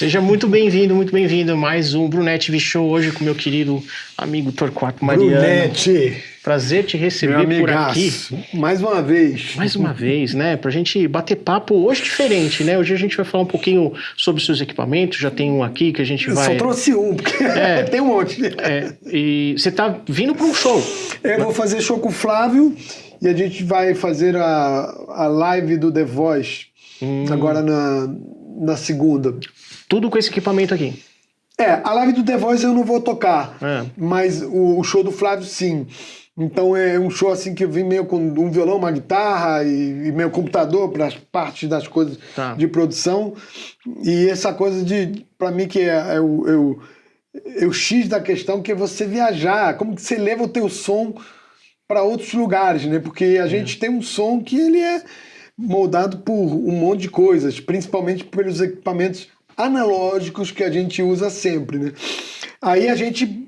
Seja muito bem-vindo a mais um Brunet TV Show, hoje com meu querido amigo Torquato Mariano. Brunet! Prazer te receber por aqui. Mais uma vez. Mais uma vez, né? Pra gente bater papo hoje diferente, né? Hoje a gente vai falar um pouquinho sobre os seus equipamentos, já tem um aqui que a gente vai... Eu só trouxe um, porque tem um monte. E você tá vindo pra um show. Eu vou fazer show com o Flávio e a gente vai fazer a live do The Voice agora na segunda. Tudo com esse equipamento aqui. A live do The Voice eu não vou tocar, mas o show do Flávio sim. Então é um show assim que eu vim meio com um violão, uma guitarra e meu computador para as partes das coisas de produção. E essa coisa para mim que é o X da questão, que é você viajar, como que você leva o teu som para outros lugares, né? Porque a gente tem um som que ele é moldado por um monte de coisas, principalmente pelos equipamentos analógicos que a gente usa sempre, né? Aí a gente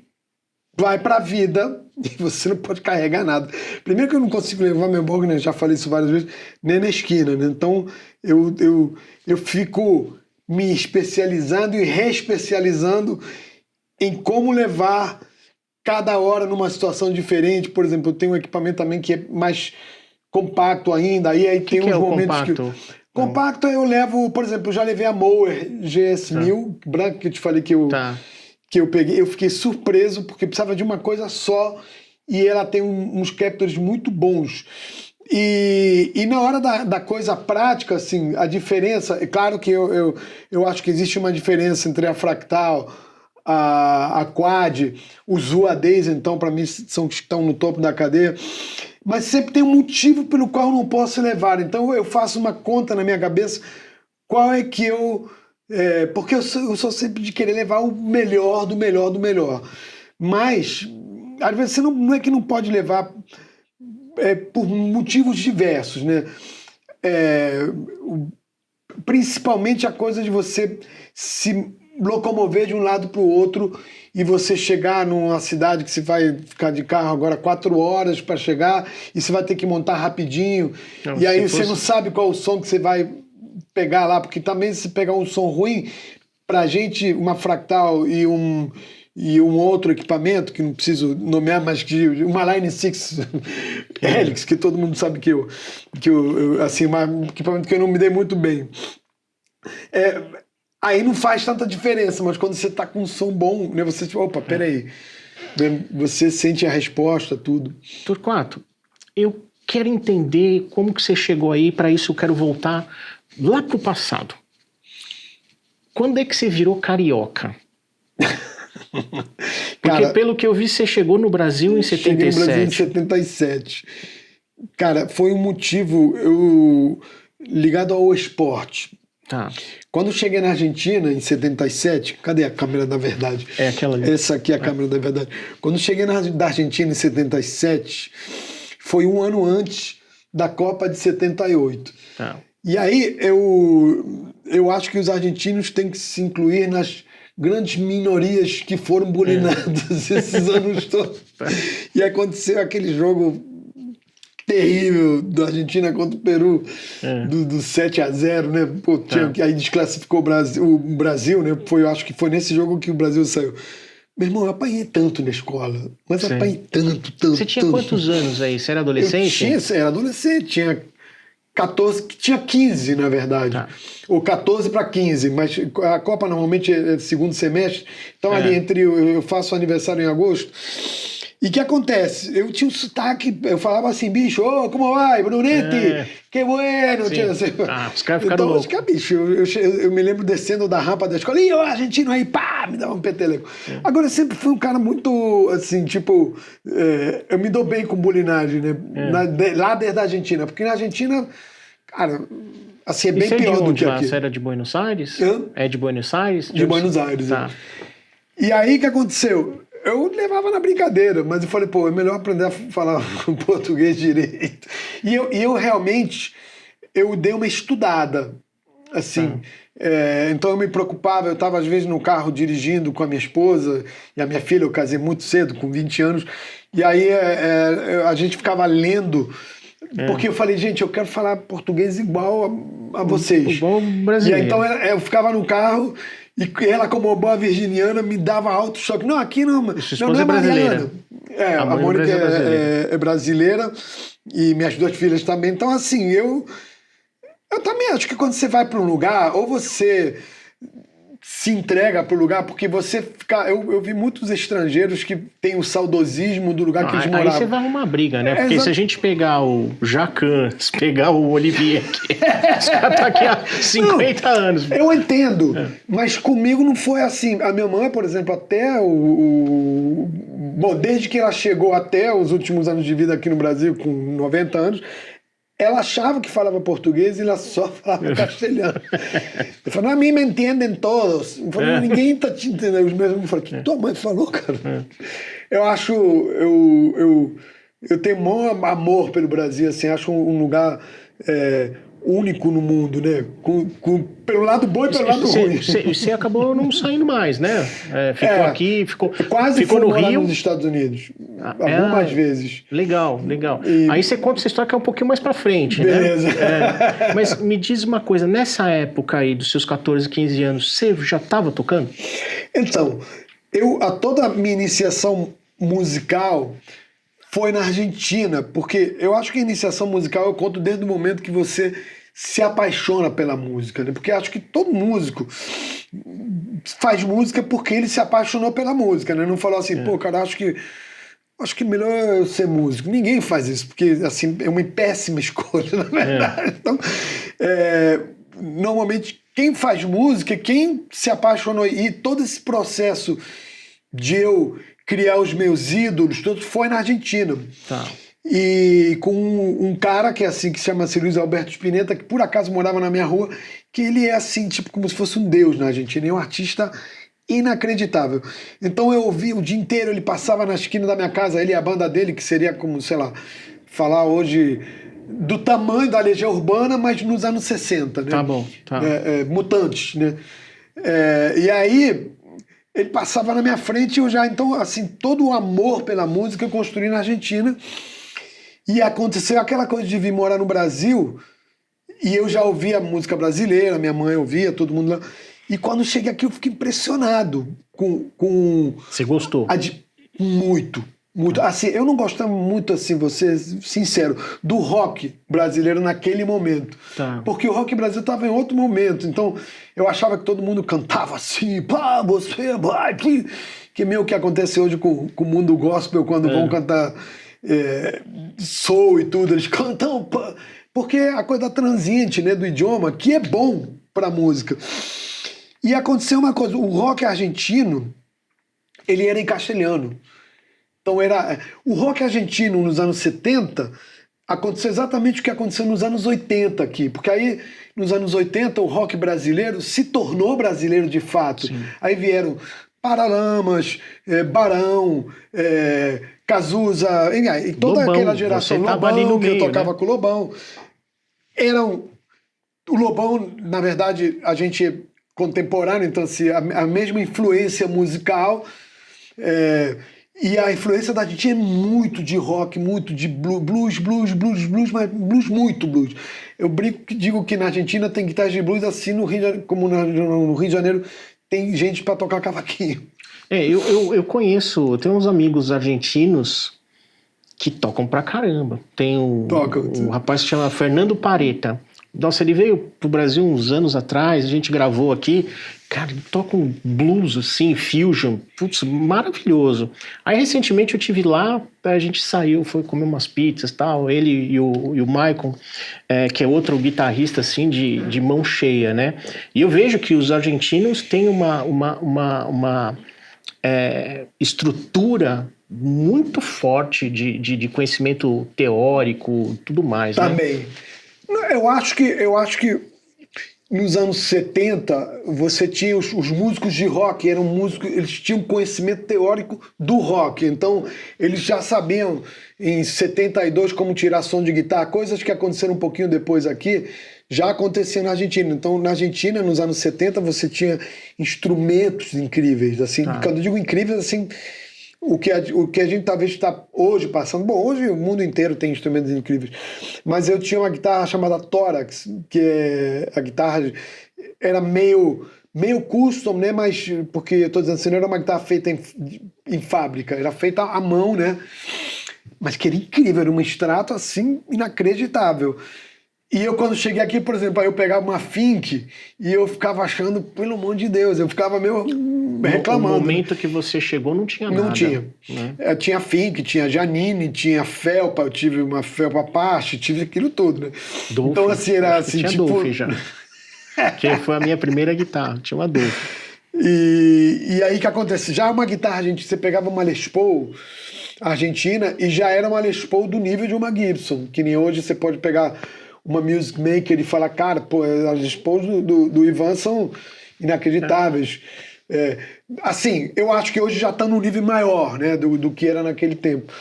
vai pra vida e você não pode carregar nada. Primeiro que eu não consigo levar meu bong, né? Já falei isso várias vezes, nem na esquina, né? Então eu fico me especializando e reespecializando em como levar cada hora numa situação diferente. Por exemplo, eu tenho um equipamento também que é mais compacto ainda, aí tem uns momentos compacto? Compacto eu levo, por exemplo, eu já levei a Mower GS1000, branca, que eu te falei que eu peguei. Eu fiquei surpreso, porque precisava de uma coisa só, e ela tem uns captors muito bons. E na hora da coisa prática, assim, a diferença... É claro que eu acho que existe uma diferença entre a Fractal, a Quad, os UADs, então, para mim, são que estão no topo da cadeia. Mas sempre tem um motivo pelo qual eu não posso levar. Então eu faço uma conta na minha cabeça qual é que eu... porque eu sou sempre de querer levar o melhor do melhor do melhor. Mas, às vezes, você não é que não pode levar por motivos diversos, né? Principalmente a coisa de você se locomover de um lado para o outro e você chegar numa cidade que você vai ficar de carro agora 4 horas para chegar e você vai ter que montar rapidinho. E aí você não sabe qual o som que você vai pegar lá, porque também se pegar um som ruim, pra gente uma Fractal e um outro equipamento, que não preciso nomear, mas que uma Line 6 Helix, que todo mundo sabe que eu assim, um equipamento que eu não me dei muito bem. Aí não faz tanta diferença, mas quando você tá com um som bom, né, você tipo, opa, peraí, você sente a resposta, tudo. Torquato, eu quero entender como que você chegou aí, para isso eu quero voltar lá pro passado. Quando é que você virou carioca? Porque pelo que eu vi, você chegou no Brasil em 77. Cheguei no Brasil em 77. Cara, foi um motivo ligado ao esporte. Quando eu cheguei na Argentina, em 77, cadê a câmera da verdade? É aquela ali. Essa aqui é a câmera da verdade. Quando eu cheguei da Argentina em 77, foi um ano antes da Copa de 78. E aí eu acho que os argentinos têm que se incluir nas grandes minorias que foram bulinadas esses anos todos. E aconteceu aquele jogo terrível da Argentina contra o Peru, do 7-0, né? Pô, que aí desclassificou o Brasil, né? Eu acho que foi nesse jogo que o Brasil saiu. Meu irmão, eu apanhei tanto na escola, mas apanhei tanto. Você tinha quantos anos aí? Você era adolescente? Era adolescente, tinha 14, tinha 15, na verdade. Ou 14 para 15, mas a Copa normalmente é segundo semestre, então ali eu faço aniversário em agosto. E o que acontece? Eu tinha um sotaque, eu falava assim, bicho, como vai, Brunetti? Que bueno! Os caras ficaram loucos. Bicho, eu me lembro descendo da rampa da escola, e o argentino aí, pá, me dava um peteleco. Agora, eu sempre fui um cara muito, assim, tipo, eu me dou bem com bulinagem, né? Lá desde a Argentina, porque na Argentina, cara, assim, é bem pior do que aqui. Você era de Buenos Aires? É de Buenos Aires? De Buenos Aires, E aí, o que aconteceu? Eu levava na brincadeira, mas eu falei, pô, é melhor aprender a falar português direito. E eu realmente, eu dei uma estudada, assim. Então eu me preocupava, eu estava às vezes no carro dirigindo com a minha esposa, e a minha filha, eu casei muito cedo, com 20 anos, e aí a gente ficava lendo, porque eu falei, gente, eu quero falar português igual a vocês. Igual brasileiro. E aí, então eu ficava no carro E ela, como boa virginiana, me dava alto choque. Não, aqui não. Sua não esposa é brasileira. Mariana. A Mônica é brasileira e minhas 2 filhas também. Então, assim, eu também acho que quando você vai para um lugar, ou você se entrega para o lugar, porque você fica... Eu vi muitos estrangeiros que têm o saudosismo do lugar que eles moravam. Aí você vai arrumar briga, né? Porque se a gente pegar o Jacan, se pegar o Olivier aqui, os caras estão aqui há 50 anos. Eu entendo, mas comigo não foi assim. A minha mãe, por exemplo, até Bom, desde que ela chegou até os últimos anos de vida aqui no Brasil, com 90 anos, ela achava que falava português e ela só falava castelhano. Eu falei, a mim me entendem todos. Eu falei, ninguém está te entendendo. Os meus amigos falaram, tua mãe falou, cara. Eu acho... Eu tenho maior amor pelo Brasil, assim, acho um lugar único no mundo, né? Pelo lado bom e pelo lado ruim. Você acabou não saindo mais, né? Ficou aqui, ficou no Rio. Nos Estados Unidos, algumas vezes. Legal. Aí você conta essa história que é um pouquinho mais pra frente, beleza. Né? Mas me diz uma coisa, nessa época aí dos seus 14, 15 anos, você já estava tocando? Então, toda a minha iniciação musical foi na Argentina, porque eu acho que a iniciação musical eu conto desde o momento que você se apaixona pela música, né? Porque acho que todo músico faz música porque ele se apaixonou pela música, né? Não falou assim, pô, cara, acho que melhor eu ser músico. Ninguém faz isso, porque assim, é uma péssima escolha, na verdade. Então, normalmente, quem faz música, quem se apaixonou, e todo esse processo de eu criar os meus ídolos, tudo foi na Argentina. Tá. E com um cara que é assim, que se chama Luiz Alberto Spinetta, que por acaso morava na minha rua, que ele é assim, tipo como se fosse um deus na Argentina, é um artista inacreditável. Então eu ouvi o dia inteiro, ele passava na esquina da minha casa, ele e a banda dele, que seria como, sei lá, falar hoje do tamanho da Legião Urbana, mas nos anos 60, né? Tá bom, tá. Mutantes, né? E aí ele passava na minha frente e eu já, então, assim, todo o amor pela música eu construí na Argentina. E aconteceu aquela coisa de vir morar no Brasil e eu já ouvia música brasileira, minha mãe ouvia, todo mundo lá. E quando cheguei aqui eu fiquei impressionado com... Você gostou? Muito. Assim, eu não gostava muito, assim, vou ser sincero, do rock brasileiro naquele momento. Tá. Porque o rock brasileiro estava em outro momento. Então, eu achava que todo mundo cantava assim, pá, você vai... Que é meio que acontece hoje com o mundo gospel, quando vão cantar soul e tudo. Eles cantam, pá, porque é a coisa transiente, né, do idioma, que é bom pra música. E aconteceu uma coisa, o rock argentino, ele era em castelhano. Então o rock argentino nos anos 70 aconteceu exatamente o que aconteceu nos anos 80 aqui, porque aí nos anos 80 o rock brasileiro se tornou brasileiro de fato. Sim. Aí vieram Paralamas, Barão, Cazuza, e toda Lobão, aquela geração, Lobão, que eu tocava, né, com o Lobão. O Lobão, na verdade, a gente é contemporâneo, então assim, a mesma influência musical. E a influência da Argentina é muito de rock, muito de blues, mas muito blues. Eu brinco que digo que na Argentina tem guitarra de blues assim, como no Rio de Janeiro tem gente para tocar cavaquinho. Eu conheço, eu tenho uns amigos argentinos que tocam pra caramba. Tem um rapaz que se chama Fernando Pareta. Nossa, ele veio pro Brasil uns anos atrás, a gente gravou aqui. Cara, ele toca um blues, assim, fusion, putz, maravilhoso. Aí, recentemente, eu tive lá, a gente saiu, foi comer umas pizzas e tal, ele e o Maicon, que é outro guitarrista, assim, de mão cheia, né? E eu vejo que os argentinos têm uma estrutura muito forte de conhecimento teórico, tudo mais, também. Né? Eu acho que nos anos 70, você tinha os músicos de rock, eram músicos, eles tinham conhecimento teórico do rock, então eles já sabiam em 72 como tirar som de guitarra, coisas que aconteceram um pouquinho depois aqui, já aconteciam na Argentina. Então, na Argentina, nos anos 70, você tinha instrumentos incríveis, assim, quando eu digo incríveis, assim, o que a gente talvez está hoje passando. Bom, hoje o mundo inteiro tem instrumentos incríveis. Mas eu tinha uma guitarra chamada Tórax, que a guitarra era meio meio custom, né? Mas, porque eu tô dizendo assim, não era uma guitarra feita em fábrica, era feita à mão, né? Mas que era incrível, era um extrato assim, inacreditável. E eu, quando cheguei aqui, por exemplo, aí eu pegava uma Fink e eu ficava achando, pelo amor de Deus, eu ficava meio reclamando. No momento que você chegou, não tinha nada. Não tinha. Né? Tinha Fink, tinha Janine, tinha Felpa, eu tive uma Felpa Apache, tive aquilo tudo, né? Dolphin. Então, assim, era assim, tinha tipo... Dolphin já. Que foi a minha primeira guitarra, tinha uma Dolphin. E aí o que acontece? Já uma guitarra, você pegava uma Les Paul argentina e já era uma Les Paul do nível de uma Gibson, que nem hoje você pode pegar uma Music Maker e falar, cara, pô, as Les Pauls do Ivan são inacreditáveis. Assim, eu acho que hoje já está num nível maior, né, do que era naquele tempo.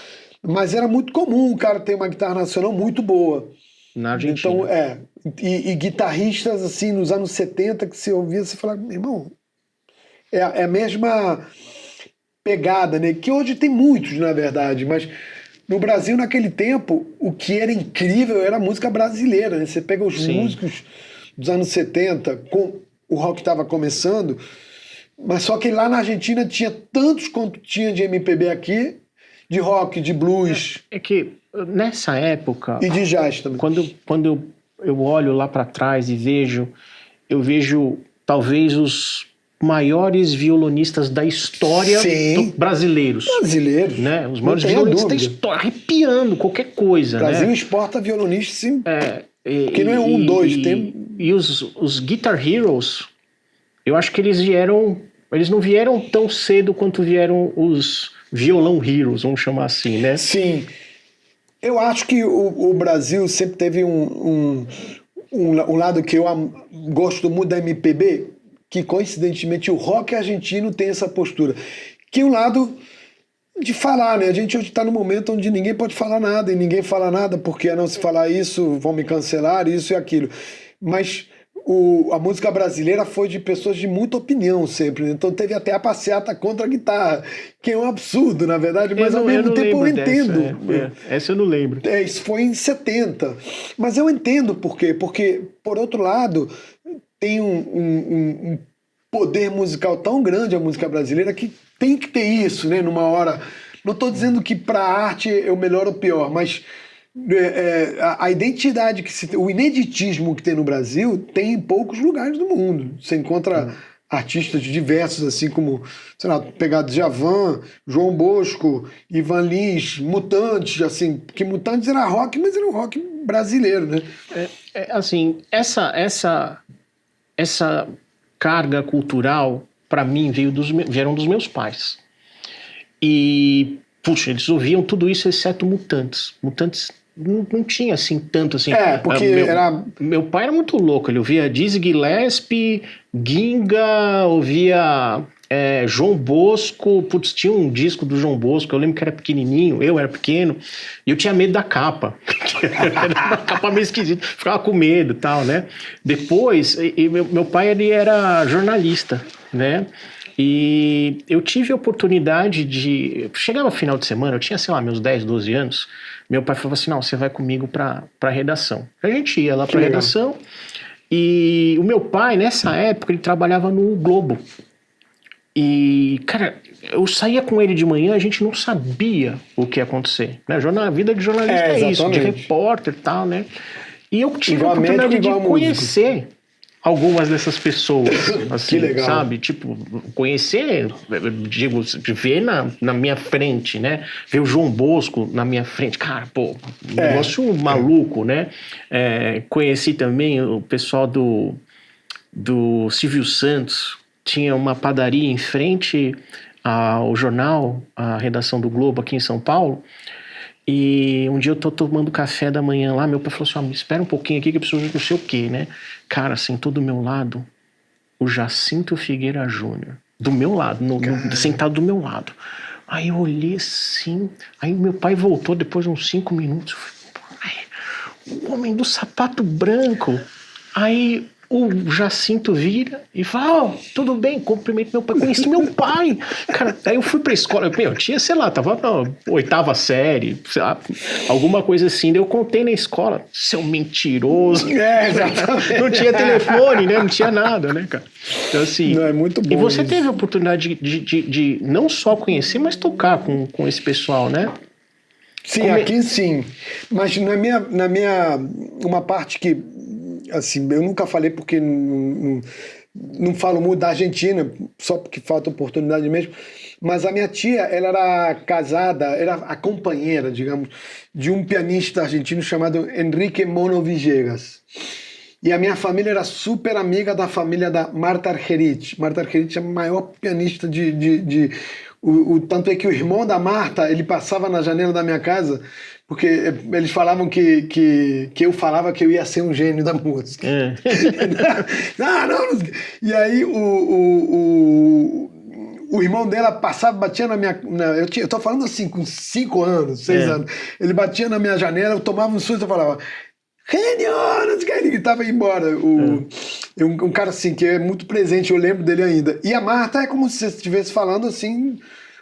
Mas era muito comum o cara ter uma guitarra nacional muito boa. Na Argentina. Então, e guitarristas, assim, nos anos 70, que você ouvia, você falava, meu irmão, é a mesma pegada, né? Que hoje tem muitos, na verdade, mas no Brasil, naquele tempo, o que era incrível era a música brasileira, né? Você pega os músicos dos anos 70, com o rock estava começando, mas só que lá na Argentina tinha tantos quanto tinha de MPB aqui, de rock, de blues. É que nessa época... E de jazz também. Quando eu olho lá para trás e eu vejo talvez os maiores violonistas da história brasileiros. Brasileiros. Né? Os maiores violonistas da história, arrepiando qualquer coisa. O Brasil né? exporta violonistas, sim. Porque não é dois. E os Guitar Heroes, eu acho que eles não vieram tão cedo quanto vieram os Violão Heroes, vamos chamar assim, né? Sim. Eu acho que o Brasil sempre teve um lado que eu gosto muito da MPB, que coincidentemente o rock argentino tem essa postura, que é um lado de falar, né? A gente hoje está num momento onde ninguém pode falar nada, e ninguém fala nada, porque não se falar isso, vão me cancelar, isso e aquilo. Mas a música brasileira foi de pessoas de muita opinião sempre, então teve até a passeata contra a guitarra, que é um absurdo, na verdade, mas ao mesmo tempo eu entendo. Essa eu não lembro. Isso foi em 70. Mas eu entendo por quê, porque, por outro lado, tem um poder musical tão grande a música brasileira que tem que ter isso, né? Numa hora. Não estou dizendo que para a arte é o melhor ou pior, mas a identidade o ineditismo que tem no Brasil tem em poucos lugares do mundo. Você encontra artistas diversos, assim como, sei lá, pegar Djavan, João Bosco, Ivan Lins, Mutantes, assim, que Mutantes era rock, mas era um rock brasileiro, né? Assim, essa carga cultural, para mim, vieram dos meus pais. E, puxa, eles ouviam tudo isso, exceto Mutantes. Mutantes não tinha, assim, tanto, assim... porque meu pai era muito louco, ele ouvia Dizzy Gillespie, Ginga, ouvia João Bosco, putz, tinha um disco do João Bosco, eu lembro que era pequenininho, eu era pequeno, e eu tinha medo da capa. Era uma capa meio esquisita, ficava com medo e tal, né? Depois, meu pai, ele era jornalista, né? E eu tive a oportunidade de... Chegava final de semana, eu tinha, sei lá, meus 10, 12 anos, meu pai falou assim, não, você vai comigo pra redação. A gente ia lá pra redação, e o meu pai, nessa época, ele trabalhava no Globo. E, cara, eu saía com ele de manhã, a gente não sabia o que ia acontecer, né? A vida de jornalista é isso, de repórter e tal, né? E eu tive a oportunidade de conhecer algumas dessas pessoas, assim, que legal. Sabe? Tipo, conhecer, digo, ver na minha frente, né? Ver o João Bosco na minha frente. Cara, pô, um negócio maluco, né? Conheci também o pessoal do Silvio Santos. Tinha uma padaria em frente ao jornal, a redação do Globo aqui em São Paulo. E um dia eu tô tomando café da manhã lá, meu pai falou assim, espera um pouquinho aqui que eu preciso de não sei o quê, né? Cara, sentou do meu lado o Jacinto Figueira Júnior. Do meu lado, sentado do meu lado. Aí eu olhei assim, aí meu pai voltou depois de uns 5 minutos. O homem do sapato branco. Aí o Jacinto vira e fala, tudo bem, cumprimento meu pai, conheci meu pai. Cara, aí eu fui pra escola, eu tinha, sei lá, tava na 8ª série, sei lá, alguma coisa assim, daí eu contei na escola, seu mentiroso. Exatamente. Não tinha telefone, né? Não tinha nada, né, cara? Então, assim... Não, é muito bom. E você teve a oportunidade de não só conhecer, mas tocar com esse pessoal, né? Sim, aqui sim. Mas na minha uma parte que, assim, eu nunca falei porque não falo muito da Argentina, só porque falta oportunidade mesmo, mas a minha tia, ela era casada, era a companheira, digamos, de um pianista argentino chamado Enrique Mono Villegas. E a minha família era super amiga da família da Marta Argerich. Marta Argerich é a maior pianista tanto é que o irmão da Marta, ele passava na janela da minha casa, porque eles falavam que eu falava que eu ia ser um gênio da música. Não. E aí o irmão dela passava, batia na minha... eu tô falando assim, com 5 anos, 6 anos. Ele batia na minha janela, eu tomava um susto e falava... Gênio, não sei o que, ele gritava e ia embora. Um cara assim, que é muito presente, eu lembro dele ainda. E a Marta é como se você estivesse falando assim.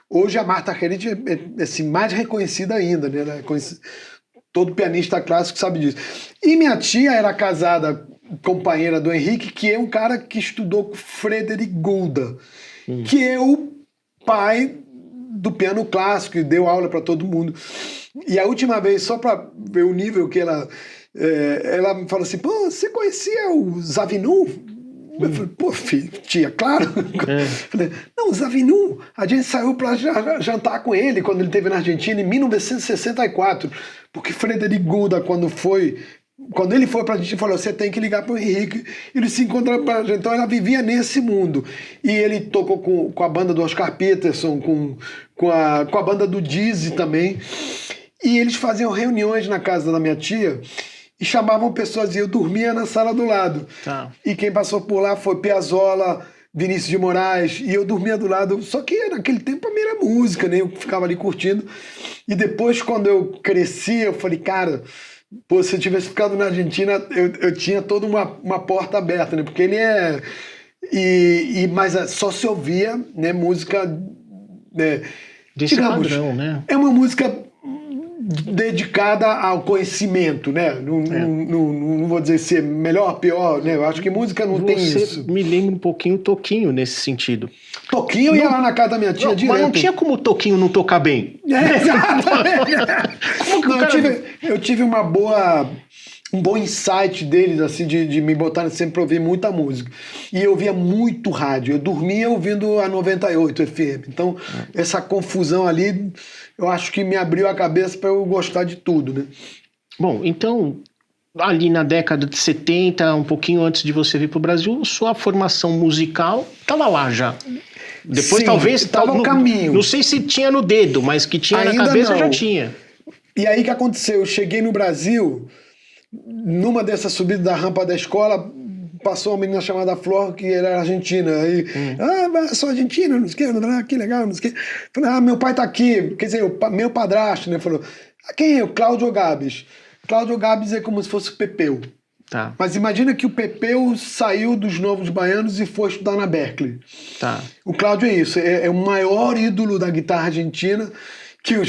Hoje a Marta Argerich é assim, mais reconhecida ainda, né? Todo pianista clássico sabe disso. E minha tia era casada, companheira do Henrique, que é um cara que estudou com Frederic Gulda, que é o pai do piano clássico e deu aula para todo mundo. E a última vez, só para ver o nível que ela me falou assim, pô, você conhecia o Zavinu? Eu falei, pô, filho, tia, claro. Falei, não, o Zavinu, a gente saiu para jantar com ele quando ele esteve na Argentina em 1964, porque Frederic Gulda, quando ele foi pra gente, falou, você tem que ligar pro Henrique, ele se encontra pra gente. Então ela vivia nesse mundo. E ele tocou com a banda do Oscar Peterson, com a banda do Dizzy também. E eles faziam reuniões na casa da minha tia e chamavam pessoas, e eu dormia na sala do lado. Tá. E quem passou por lá foi Piazzolla, Vinícius de Moraes, e eu dormia do lado. Só que naquele tempo a minha era música, né? Eu ficava ali curtindo. E depois, quando eu cresci, eu falei, cara, pô, se eu tivesse ficado na Argentina, eu tinha toda uma porta aberta, né? Porque ele é... mas só se ouvia, né, música... Né, desse padrão, né? É uma música dedicada ao conhecimento, né? Não vou dizer ser melhor, pior, né? Eu acho que música não tem isso. Você me lembra um pouquinho Toquinho nesse sentido. Toquinho ia lá na casa da minha tia direto. Mas não tinha como o Toquinho não tocar bem. Como que eu tive um bom insight deles, assim, de me botarem sempre pra ouvir muita música. E eu ouvia muito rádio. Eu dormia ouvindo a 98 FM. Então, essa confusão ali, eu acho que me abriu a cabeça para eu gostar de tudo, né? Bom, então, ali na década de 70, um pouquinho antes de você vir pro Brasil, sua formação musical estava lá já. Depois, sim, talvez... Estava no caminho. Não sei se tinha no dedo, mas que tinha ainda na cabeça, não. Já tinha. E aí, o que aconteceu? Eu cheguei no Brasil... Numa dessas subidas da rampa da escola, passou uma menina chamada Flor, que era argentina. Aí, sou argentina, não sei o que, que legal, não sei o que. Falei, meu pai tá aqui, quer dizer, meu padrasto, né? Falou, quem é? O Cláudio Gabes. Cláudio Gabes é como se fosse o Pepeu. Tá. Mas imagina que o Pepeu saiu dos Novos Baianos e foi estudar na Berkeley. Tá. O Cláudio é isso, é o maior ídolo da guitarra argentina, que eu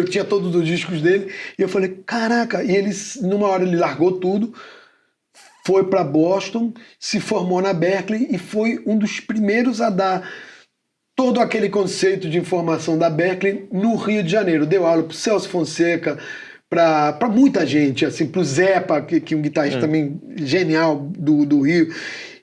tinha todos os discos dele, e eu falei, caraca, e numa hora ele largou tudo, foi para Boston, se formou na Berkeley e foi um dos primeiros a dar todo aquele conceito de informação da Berkeley no Rio de Janeiro. Deu aula pro Celso Fonseca, para muita gente, assim, pro Zepa, que é um guitarrista também genial do Rio.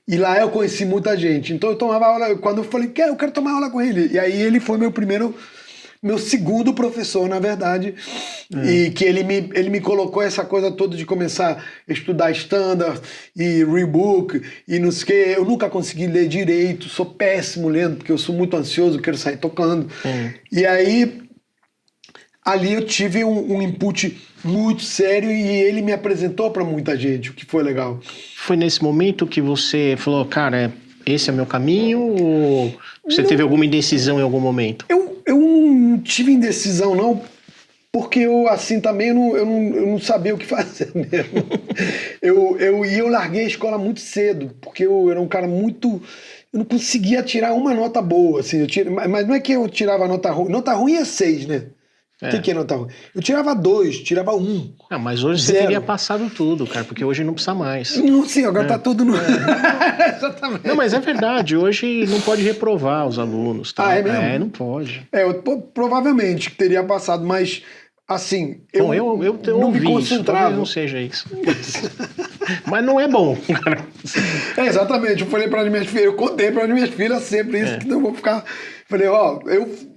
E lá eu conheci muita gente. Então eu tomava aula, quando eu falei, eu quero tomar aula com ele. E aí ele foi meu segundo professor, na verdade, e que ele me colocou essa coisa toda de começar a estudar standard e rebook e não sei o que. Eu nunca consegui ler direito, sou péssimo lendo, porque eu sou muito ansioso, quero sair tocando. E aí, ali eu tive um input muito sério e ele me apresentou para muita gente, o que foi legal. Foi nesse momento que você falou, cara, esse é meu caminho, ou você teve alguma indecisão em algum momento? Eu não tive indecisão, não, Porque eu, assim, também eu não sabia o que fazer mesmo. Eu larguei a escola muito cedo, porque eu era um cara muito... Eu não conseguia tirar uma nota boa, assim. Mas não é que eu tirava nota ruim. Nota ruim é 6, né? O que é nota ruim? Eu tirava 2, tirava 1. Não, mas hoje 0. Você teria passado tudo, cara, porque hoje não precisa mais. Não, sim, agora tá tudo no... Exatamente. Não, mas é verdade, hoje não pode reprovar os alunos. Tá? É mesmo? Não pode. Eu provavelmente teria passado, mas, assim, eu não me concentrava. Talvez não seja isso. Mas não é bom. Exatamente, eu falei para as minhas filhas, eu contei para as minhas filhas sempre isso, que não vou ficar... Falei,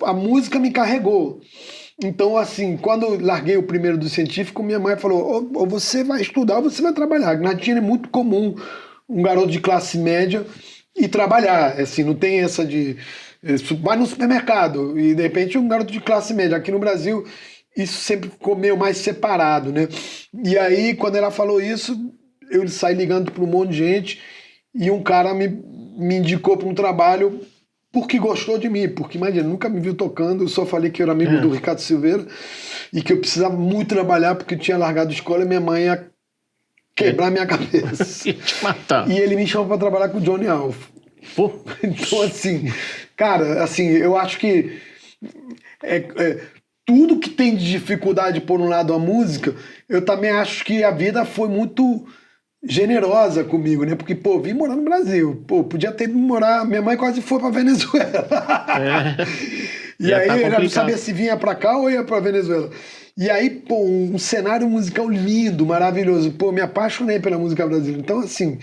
a música me carregou. Então, assim, quando eu larguei o primeiro do científico, minha mãe falou, ou você vai estudar ou você vai trabalhar. Na Argentina é muito comum um garoto de classe média ir trabalhar. Assim, não tem essa de... Vai no supermercado e, de repente, um garoto de classe média. Aqui no Brasil, isso sempre ficou meio mais separado, né? E aí, quando ela falou isso, eu saí ligando para um monte de gente e um cara me indicou para um trabalho... porque gostou de mim, porque, imagina, nunca me viu tocando, eu só falei que eu era amigo do Ricardo Silveira e que eu precisava muito trabalhar porque eu tinha largado a escola e minha mãe ia quebrar minha cabeça. Ia te matar. E ele me chamou para trabalhar com o Johnny Alf. Pô. Então, assim, cara, assim, eu acho que tudo que tem de dificuldade, por um lado, a música, eu também acho que a vida foi muito... generosa comigo, né? Porque, vim morar no Brasil. Podia ter ido morar... Minha mãe quase foi pra Venezuela. E aí, ela não sabia se vinha pra cá ou ia pra Venezuela. E aí, um cenário musical lindo, maravilhoso. Me apaixonei pela música brasileira. Então, assim...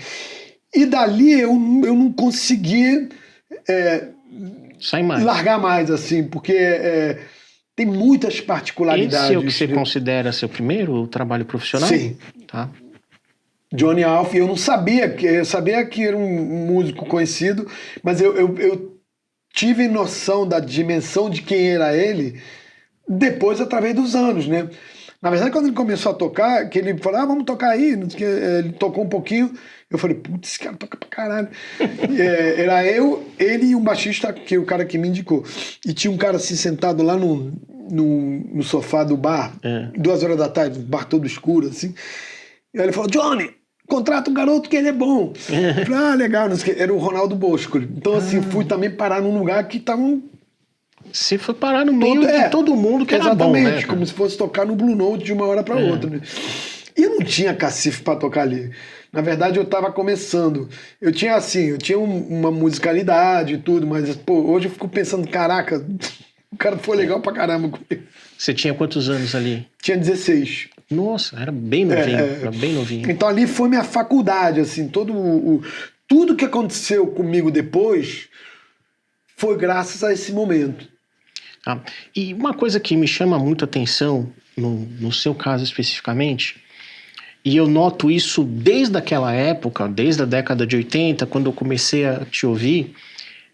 E dali, eu não consegui sai mais. Largar mais, assim, porque tem muitas particularidades. Esse é o que você considera seu primeiro trabalho profissional? Sim. Tá. Johnny Alf, eu não sabia, eu sabia que era um músico conhecido, mas eu tive noção da dimensão de quem era ele depois, através dos anos, né? Na verdade, quando ele começou a tocar, que ele falou, vamos tocar aí, ele tocou um pouquinho, eu falei, putz, esse cara toca pra caralho. Era ele e um baixista, que é o cara que me indicou. E tinha um cara assim sentado lá no sofá do bar, 2 horas da tarde, um bar todo escuro, assim. E aí ele falou, Johnny, contrata um garoto que ele é bom. Eu falei, legal. Era o Ronaldo Bosco. Então, assim, fui também parar num lugar que tava Você foi parar no meio de todo mundo que era bom, né? Exatamente, como se fosse tocar no Blue Note de uma hora para outra. Né? E eu não tinha cacife para tocar ali. Na verdade, eu estava começando. Eu tinha uma musicalidade e tudo, mas, hoje eu fico pensando, caraca, o cara foi legal pra caramba comigo. Você tinha quantos anos ali? Tinha 16. Nossa, era bem novinho, era bem novinho. Então ali foi minha faculdade, assim, tudo que aconteceu comigo depois foi graças a esse momento. E uma coisa que me chama muito a atenção, no seu caso especificamente, e eu noto isso desde aquela época, desde a década de 80, quando eu comecei a te ouvir,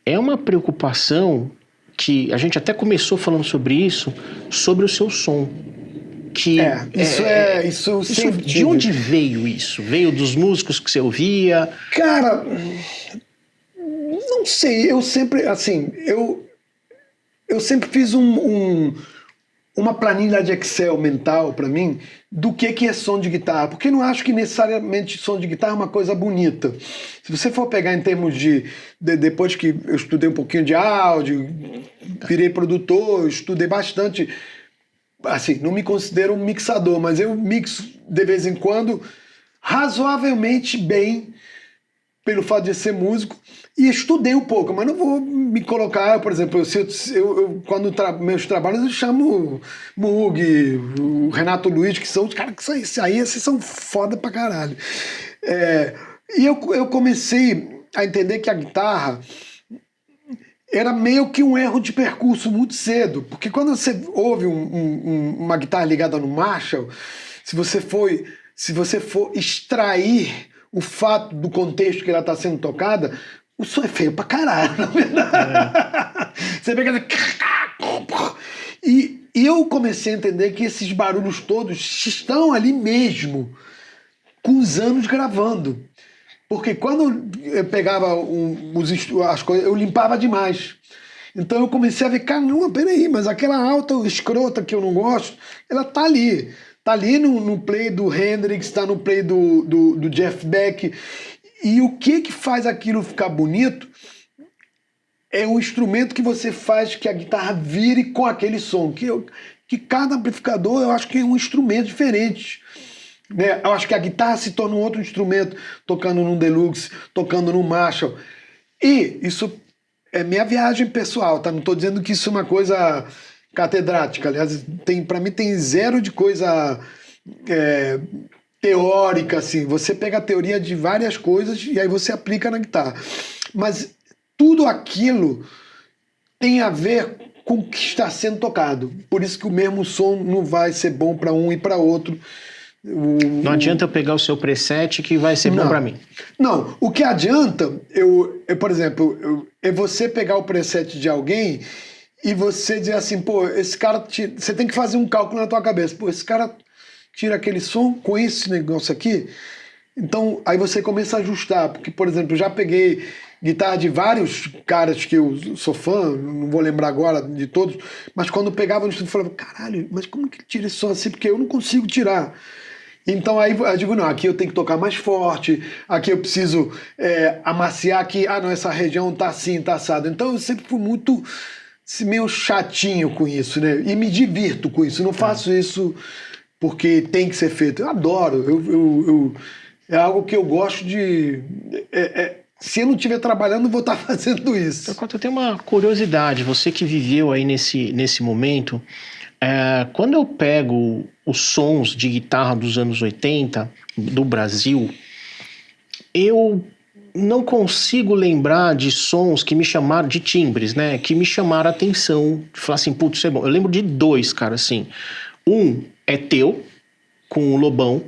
é uma preocupação que a gente até começou falando sobre isso, sobre o seu som. Isso de onde veio isso? Veio dos músicos que você ouvia? Cara, não sei, eu sempre fiz uma planilha de Excel mental para mim do que é som de guitarra, porque eu não acho que necessariamente som de guitarra é uma coisa bonita. Se você for pegar em termos de depois que eu estudei um pouquinho de áudio, virei produtor, estudei bastante. Assim, não me considero um mixador, mas eu mixo de vez em quando razoavelmente bem pelo fato de ser músico e estudei um pouco, mas não vou me colocar, por exemplo, quando meus trabalhos eu chamo Moog, o Renato Luiz, que são os caras que esses são foda pra caralho. E eu comecei a entender que a guitarra era meio que um erro de percurso muito cedo, porque quando você ouve uma guitarra ligada no Marshall, se você for extrair o fato do contexto que ela está sendo tocada, o som é feio pra caralho, na verdade. Você pega e eu comecei a entender que esses barulhos todos estão ali mesmo, com os anos gravando. Porque quando eu pegava as coisas, eu limpava demais. Então eu comecei a ver, caramba, peraí, mas aquela alta escrota que eu não gosto, ela tá ali. Tá ali no play do Hendrix, tá no play do Jeff Beck. E o que faz aquilo ficar bonito é o instrumento que você faz que a guitarra vire com aquele som. Que cada amplificador eu acho que é um instrumento diferente. Né? Eu acho que a guitarra se torna um outro instrumento, tocando num Deluxe, tocando num Marshall. E isso é minha viagem pessoal, tá? Não estou dizendo que isso é uma coisa catedrática. Aliás, para mim tem zero de coisa teórica, assim. Você pega a teoria de várias coisas e aí você aplica na guitarra. Mas tudo aquilo tem a ver com o que está sendo tocado. Por isso que o mesmo som não vai ser bom para um e para outro. Não adianta eu pegar o seu preset que vai ser bom para mim. Não, o que adianta, por exemplo, é você pegar o preset de alguém e você dizer assim, pô, esse cara... Você tem que fazer um cálculo na tua cabeça. Pô, esse cara tira aquele som com esse negócio aqui. Então, aí você começa a ajustar. Porque, por exemplo, eu já peguei guitarra de vários caras que eu sou fã, não vou lembrar agora de todos, mas quando eu pegava no estúdio, eu falava, caralho, mas como que tira esse som assim? Porque eu não consigo tirar. Então aí eu digo, não, aqui eu tenho que tocar mais forte, aqui eu preciso amaciar aqui, não, essa região tá assim, tá assado. Então eu sempre fui muito meio chatinho com isso, né? E me divirto com isso, não faço isso porque tem que ser feito. Eu adoro, é algo que eu gosto de... se eu não estiver trabalhando, eu vou estar fazendo isso. Eu tenho uma curiosidade, você que viveu aí nesse momento, quando eu pego os sons de guitarra dos anos 80 do Brasil, eu não consigo lembrar de sons que me chamaram, de timbres, né, que me chamaram a atenção, de falar assim, putz, isso é bom. Eu lembro de dois, cara, assim. Um é Teu, com o Lobão,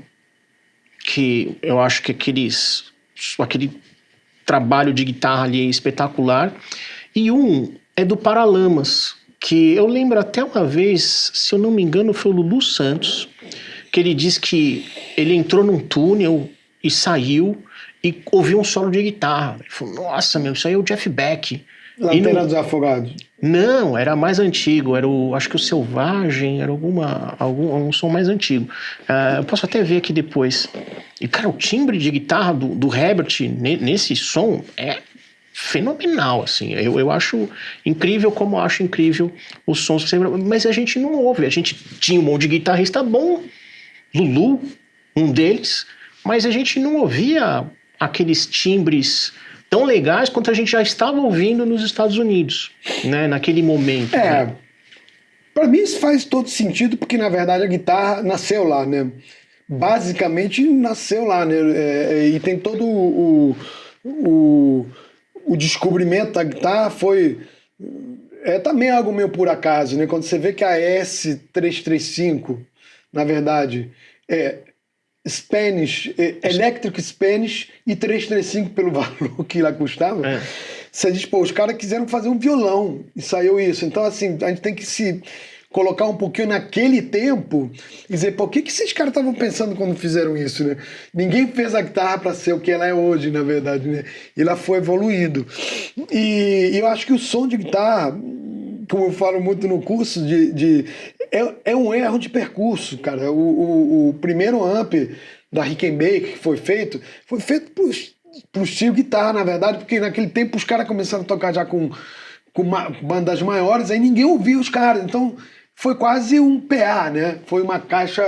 que eu acho que aquele trabalho de guitarra ali é espetacular. E um é do Paralamas, que eu lembro até uma vez, se eu não me engano, foi o Lulu Santos, que ele diz que ele entrou num túnel e saiu e ouviu um solo de guitarra. Ele falou, nossa, meu, isso aí é o Jeff Beck. Lanterna dos Afogados. Não, era mais antigo, acho que o Selvagem, era um som mais antigo. Eu posso até ver aqui depois. E, cara, o timbre de guitarra do Herbert nesse som é fenomenal, assim. Eu acho incrível, como eu acho incrível os sons que você... Mas a gente não ouve, a gente tinha um monte de guitarrista bom, Lulu, um deles, mas a gente não ouvia aqueles timbres tão legais quanto a gente já estava ouvindo nos Estados Unidos, né, naquele momento. Né? Para mim isso faz todo sentido, porque na verdade a guitarra nasceu lá, né? Basicamente nasceu lá, né? E tem todo o descobrimento da guitarra foi... também algo meio por acaso, né? Quando você vê que a S335, na verdade, Spanish, Electric Spanish e 335 pelo valor que lá custava, você diz, pô, os caras quiseram fazer um violão e saiu isso. Então, assim, a gente tem que se colocar um pouquinho naquele tempo e dizer, pô, o que esses caras estavam pensando quando fizeram isso, né? Ninguém fez a guitarra para ser o que ela é hoje, na verdade, né? E ela foi evoluindo. E eu acho que o som de guitarra, como eu falo muito no curso, é um erro de percurso, cara. O primeiro amp da Rickenbacker que foi feito pro estilo guitarra, na verdade, porque naquele tempo os caras começaram a tocar já com bandas maiores, aí ninguém ouvia os caras, então foi quase um PA, né? Foi uma caixa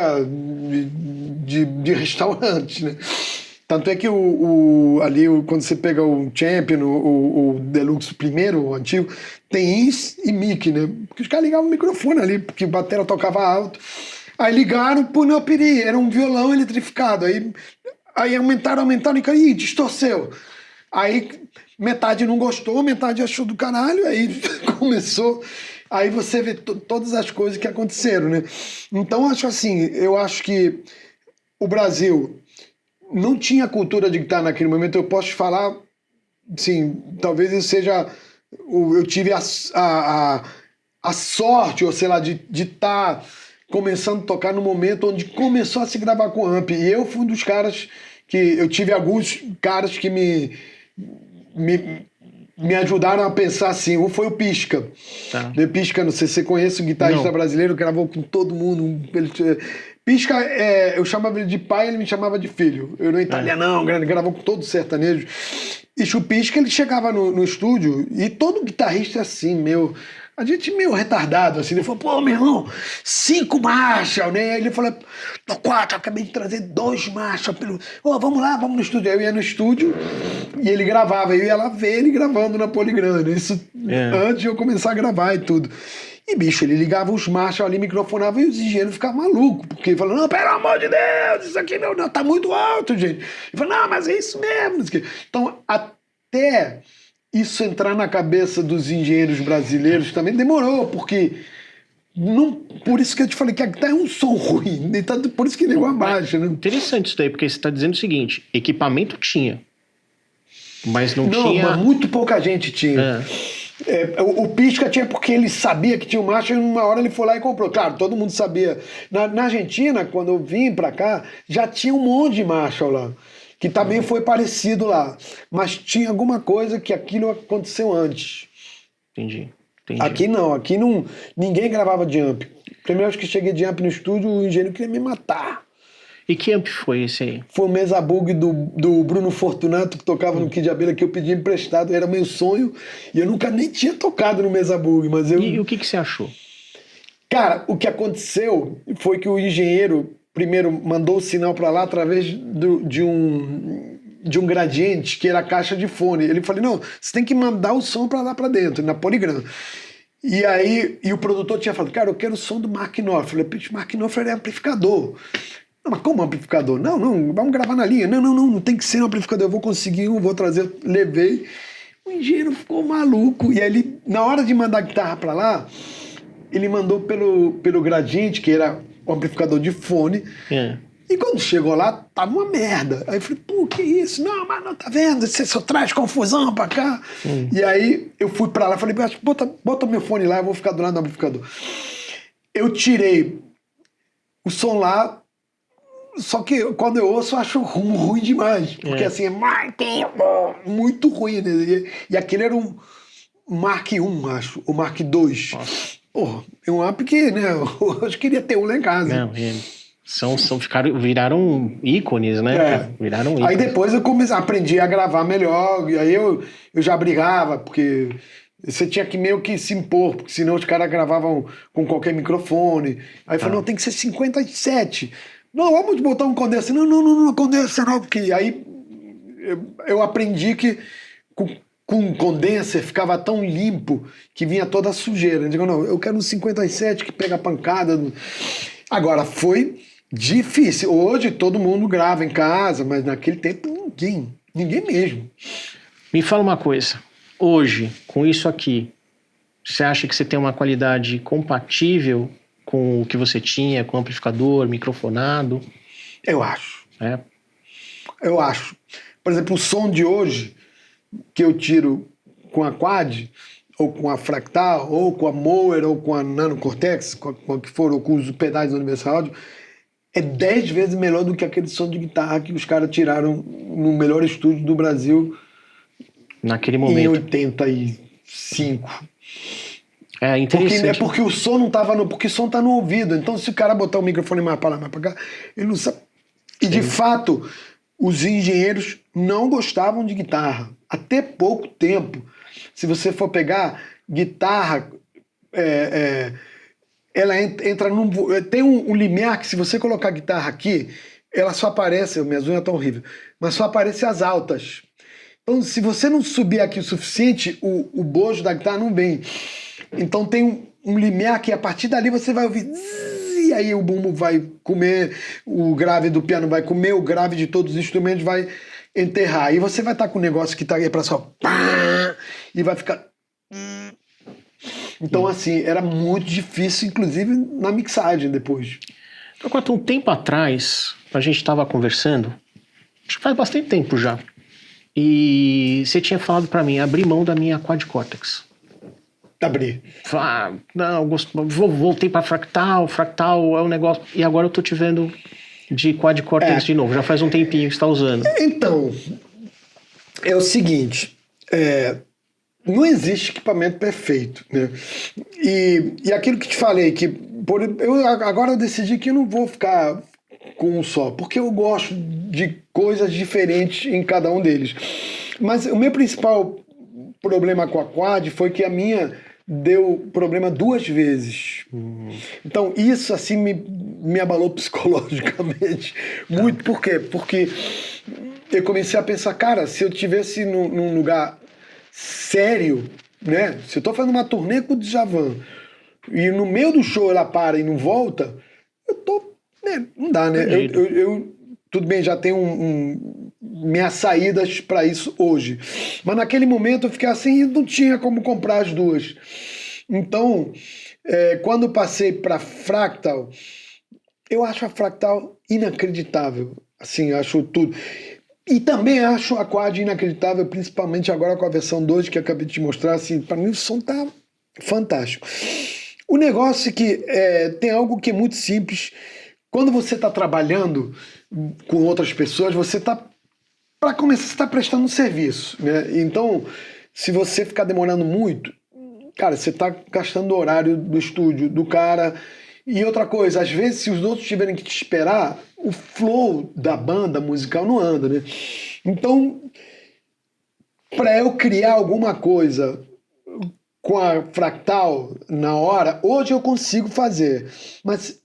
de restaurante, né? Tanto é que ali, quando você pega o Champion, o Deluxe primeiro, o antigo, tem Ins e Mic, né? Porque os caras ligavam o microfone ali, porque a bateria tocava alto. Aí ligaram, pô, não, peri, era um violão eletrificado. Aí aumentaram, e distorceu. Aí metade não gostou, metade achou do caralho, aí começou... Aí você vê todas as coisas que aconteceram, né? Então, eu acho que o Brasil não tinha cultura de guitarra naquele momento. Eu posso te falar, sim, talvez isso seja... Eu tive a sorte, ou sei lá, de estar começando a tocar no momento onde começou a se gravar com amp. E eu fui um dos caras que... Eu tive alguns caras que me me ajudaram a pensar assim. Um foi o Pisca. Tá. O Pisca, não sei se você conhece, um guitarrista brasileiro, gravou com todo mundo. Pisca, eu chamava ele de pai, ele me chamava de filho. Eu não italiano, não, gravou com todos os sertanejos. E o Pisca, ele chegava no estúdio, e todo guitarrista assim, a gente meio retardado, assim, ele falou, pô, meu irmão, 5 Marshall, né? Aí ele falou, tô 4, acabei de trazer 2 Marshall. Vamos lá, vamos no estúdio. Aí eu ia no estúdio e ele gravava, eu ia lá ver ele gravando na Poligrana. Isso antes de eu começar a gravar e tudo. E, bicho, ele ligava os Marshall ali, microfonava, e os engenheiros ficavam malucos, porque ele falou, não, pelo amor de Deus, isso aqui não, tá muito alto, gente. Ele falou, não, mas é isso mesmo. Então, até isso entrar na cabeça dos engenheiros brasileiros também demorou, porque por isso que eu te falei que até é um som ruim, por isso que negou abaixo, né? Interessante isso daí, porque você está dizendo o seguinte, equipamento tinha, mas não tinha... Mas muito pouca gente tinha. O Pisca tinha porque ele sabia que tinha um Marshall e uma hora ele foi lá e comprou. Claro, todo mundo sabia. Na Argentina, quando eu vim pra cá, já tinha um monte de Marshall lá, que também foi parecido lá. Mas tinha alguma coisa que aquilo aconteceu antes. Entendi. Aqui não, ninguém gravava de amp. Primeiro vez que cheguei de amp no estúdio, o engenheiro queria me matar. E que amp foi esse aí? Foi o Mesa Bug do Bruno Fortunato, que tocava no Kid de Abelha, que eu pedi emprestado, era meu sonho, e eu nunca nem tinha tocado no Mesa Bug, mas eu... E o que você achou? Cara, o que aconteceu foi que o engenheiro primeiro mandou o sinal para lá através de um gradiente, que era a caixa de fone. Ele falou, não, você tem que mandar o som para lá para dentro, na Poligram. E aí, o produtor tinha falado, cara, eu quero o som do Mark Knopfler. Eu falei, Mark Knopfler é amplificador. Não, mas como amplificador? Não, vamos gravar na linha. Não tem que ser um amplificador. Eu vou conseguir vou trazer. Levei. O engenheiro ficou maluco. E aí, ele, na hora de mandar a guitarra para lá, ele mandou pelo gradiente, que era o amplificador de fone. E quando chegou lá, tava uma merda. Aí eu falei, pô, que isso? Não, mas não tá vendo? Você só traz confusão pra cá. E aí eu fui pra lá, falei, bota meu fone lá, eu vou ficar do lado do amplificador. Eu tirei o som lá, só que quando eu ouço, eu acho ruim demais. Porque assim, é muito ruim. Né? E aquele era um Mark I, acho, ou Mark II. Porra, é um amp que, né, eu queria ter um lá em casa. Não, viraram ícones, né? Viraram ícones. Aí depois eu aprendi a gravar melhor, e aí eu já brigava, porque você tinha que meio que se impor, porque senão os caras gravavam com qualquer microfone. Aí eu falei, não, tem que ser 57. Não, vamos botar um condensador. Não, condensa não, porque aí eu aprendi que com condenser ficava tão limpo que vinha toda a sujeira. Eu digo, não, eu quero um 57 que pega pancada. Agora, foi difícil. Hoje todo mundo grava em casa, mas naquele tempo ninguém mesmo. Me fala uma coisa. Hoje, com isso aqui, você acha que você tem uma qualidade compatível com o que você tinha, com amplificador, microfonado? Eu acho. Eu acho. Por exemplo, o som de hoje, que eu tiro com a Quad, ou com a Fractal, ou com a Mower, ou com a Nano Cortex, com a que for, ou com os pedais do Universal Audio, é 10 vezes melhor do que aquele som de guitarra que os caras tiraram no melhor estúdio do Brasil naquele momento. Em 85. É interessante. Porque o som não tava porque o som tá no ouvido. Então, se o cara botar o microfone mais pra lá, mais pra cá, ele não sabe. E de fato, os engenheiros não gostavam de guitarra. Até pouco tempo. Se você for pegar guitarra, ela entra num. Tem um limiar que, se você colocar a guitarra aqui, ela só aparece. Minhas unhas estão horríveis. Mas só aparece as altas. Então, se você não subir aqui o suficiente, o bojo da guitarra não vem. Então tem um limiar que a partir dali você vai ouvir e aí o bumbo vai comer, o grave do piano vai comer, o grave de todos os instrumentos vai enterrar. E você vai estar com um negócio que está aí para só e vai ficar. Então assim, era muito difícil, inclusive na mixagem depois. Então, um tempo atrás, a gente estava conversando, acho que faz bastante tempo já, e você tinha falado para mim abrir mão da minha Quad Cortex. Abrir. Não, voltei para Fractal é um negócio. E agora eu tô te vendo de Quad Cortex de novo. Já faz um tempinho que você está usando. Então, é o seguinte: não existe equipamento perfeito, né? E aquilo que te falei, agora eu decidi que eu não vou ficar com um só, porque eu gosto de coisas diferentes em cada um deles. Mas o meu principal problema com a Quad foi que a minha deu problema 2 vezes. Então isso assim me abalou psicologicamente muito. Por quê? Porque eu comecei a pensar, cara, se eu tivesse num lugar sério, né? Se eu tô fazendo uma turnê com o Djavan e no meio do show ela para e não volta, eu tô... não dá, né? Eu tudo bem, já tenho minhas saídas para isso hoje. Mas naquele momento eu fiquei assim e não tinha como comprar as 2. Então, quando eu passei para Fractal, eu acho a Fractal inacreditável. Assim, acho tudo. E também acho a Quad inacreditável, principalmente agora com a versão 2 que eu acabei de te mostrar. Assim, para mim o som tá fantástico. O negócio é que tem algo que é muito simples. Quando você está trabalhando com outras pessoas, você está, para começar, você está prestando um serviço, né? Então, se você ficar demorando muito, cara, você está gastando o horário do estúdio do cara. E outra coisa, às vezes, se os outros tiverem que te esperar, o flow da banda musical não anda, né? Então, para eu criar alguma coisa com a Fractal na hora, hoje eu consigo fazer, mas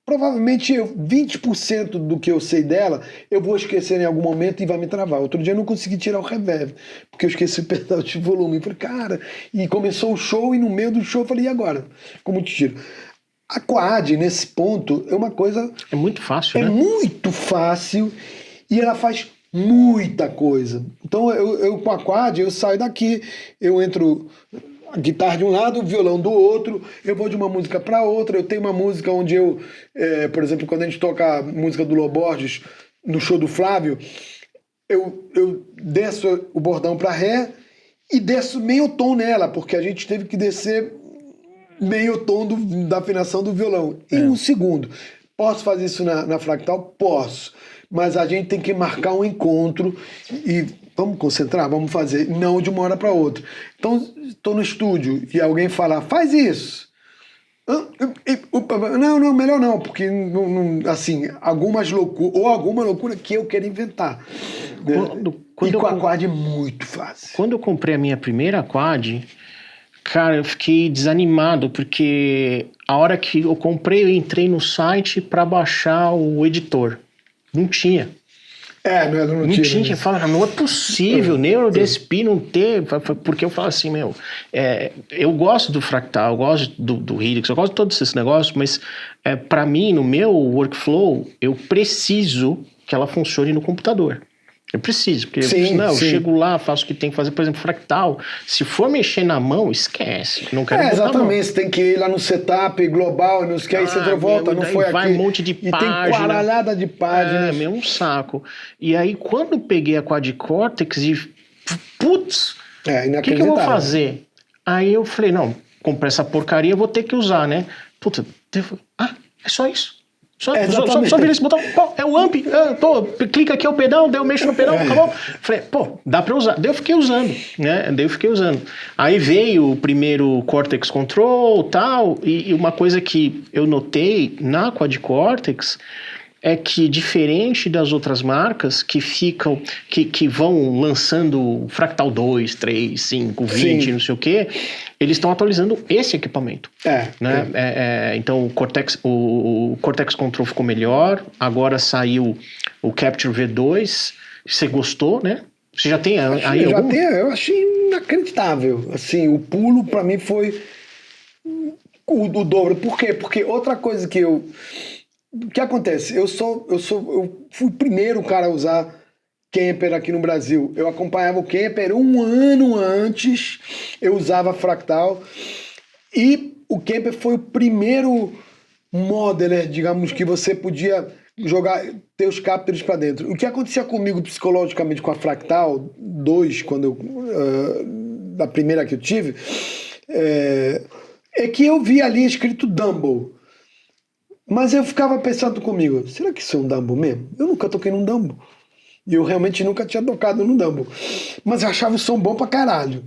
provavelmente 20% do que eu sei dela eu vou esquecer em algum momento e vai me travar. Outro dia eu não consegui tirar o reverb, porque eu esqueci o pedal de volume. Eu falei, cara, e começou o show e no meio do show eu falei, e agora? Como te tiro? A Quad, nesse ponto, é uma coisa... É muito fácil, né? É muito fácil e ela faz muita coisa. Então eu com a Quad, eu saio daqui, eu entro... a guitarra de um lado, o violão do outro, eu vou de uma música para outra. Eu tenho uma música onde eu, por exemplo, quando a gente toca a música do Lô Borges no show do Flávio, eu desço o bordão para Ré e desço meio tom nela, porque a gente teve que descer meio tom da afinação do violão. Em um segundo. Posso fazer isso na Fractal? Posso. Mas a gente tem que marcar um encontro e vamos concentrar, vamos fazer, não de uma hora para outra. Então, estou no estúdio e alguém fala, faz isso. Não, melhor não, porque assim, alguma loucura que eu quero inventar. Quando e com a Quad é muito fácil. Quando eu comprei a minha primeira Quad, cara, eu fiquei desanimado, porque a hora que eu comprei, eu entrei no site para baixar o editor. Não tinha. Não tinha. Eu falava, não é possível, NeuroDSP não ter, porque eu falo assim, eu gosto do Fractal, eu gosto do Helix, eu gosto de todos esses negócios, mas para mim, no meu workflow, eu preciso que ela funcione no computador. Eu preciso, porque eu chego lá, faço o que tem que fazer, por exemplo, Fractal. Se for mexer na mão, esquece. Não quero botar exatamente, a mão. Você tem que ir lá no setup global, não sei, aí você volta, não foi vai aqui. Um monte de página. E tem caralhada de páginas. Um saco. E aí, quando eu peguei a Quad Cortex e... Putz, o que eu vou fazer? Aí eu falei, não, comprei essa porcaria, vou ter que usar, né? Puta, é só isso. Só vira esse botão, é o amp, clica aqui, é o pedal, daí eu mexo no pedal, acabou. Falei, dá pra usar. Daí eu fiquei usando, né? Aí veio o primeiro Cortex Control tal, e uma coisa que eu notei na Quad Cortex é que, diferente das outras marcas que ficam, que vão lançando Fractal 2, 3, 5, 20, Sim. não sei o quê, eles estão atualizando esse equipamento. Então o Cortex Control ficou melhor, agora saiu o Capture V2, você gostou, né? Você já tem aí algum? Eu achei inacreditável. Assim, o pulo para mim foi o dobro. Por quê? Porque outra coisa que o que acontece? Eu fui o primeiro cara a usar Kemper aqui no Brasil. Eu acompanhava o Kemper 1 ano antes, eu usava Fractal, e o Kemper foi o primeiro modeler, digamos, que você podia ter os captors para dentro. O que acontecia comigo psicologicamente com a Fractal 2, da primeira que eu tive, é que eu vi ali escrito Dumble. Mas eu ficava pensando comigo, será que isso é um Dumble mesmo? Eu nunca toquei num Dumble. E eu realmente nunca tinha tocado num Dumble. Mas eu achava o som bom pra caralho.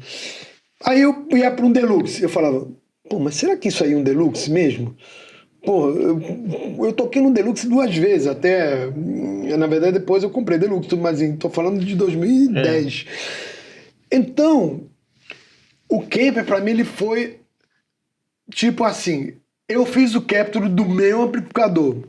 Aí eu ia para um Deluxe, eu falava, pô, mas será que isso aí é um Deluxe mesmo? Pô, eu toquei no Deluxe 2 vezes, até, na verdade depois eu comprei Deluxe, mas tô falando de 2010. Então, o Kemper para mim ele foi tipo assim, eu fiz o capture do meu amplificador.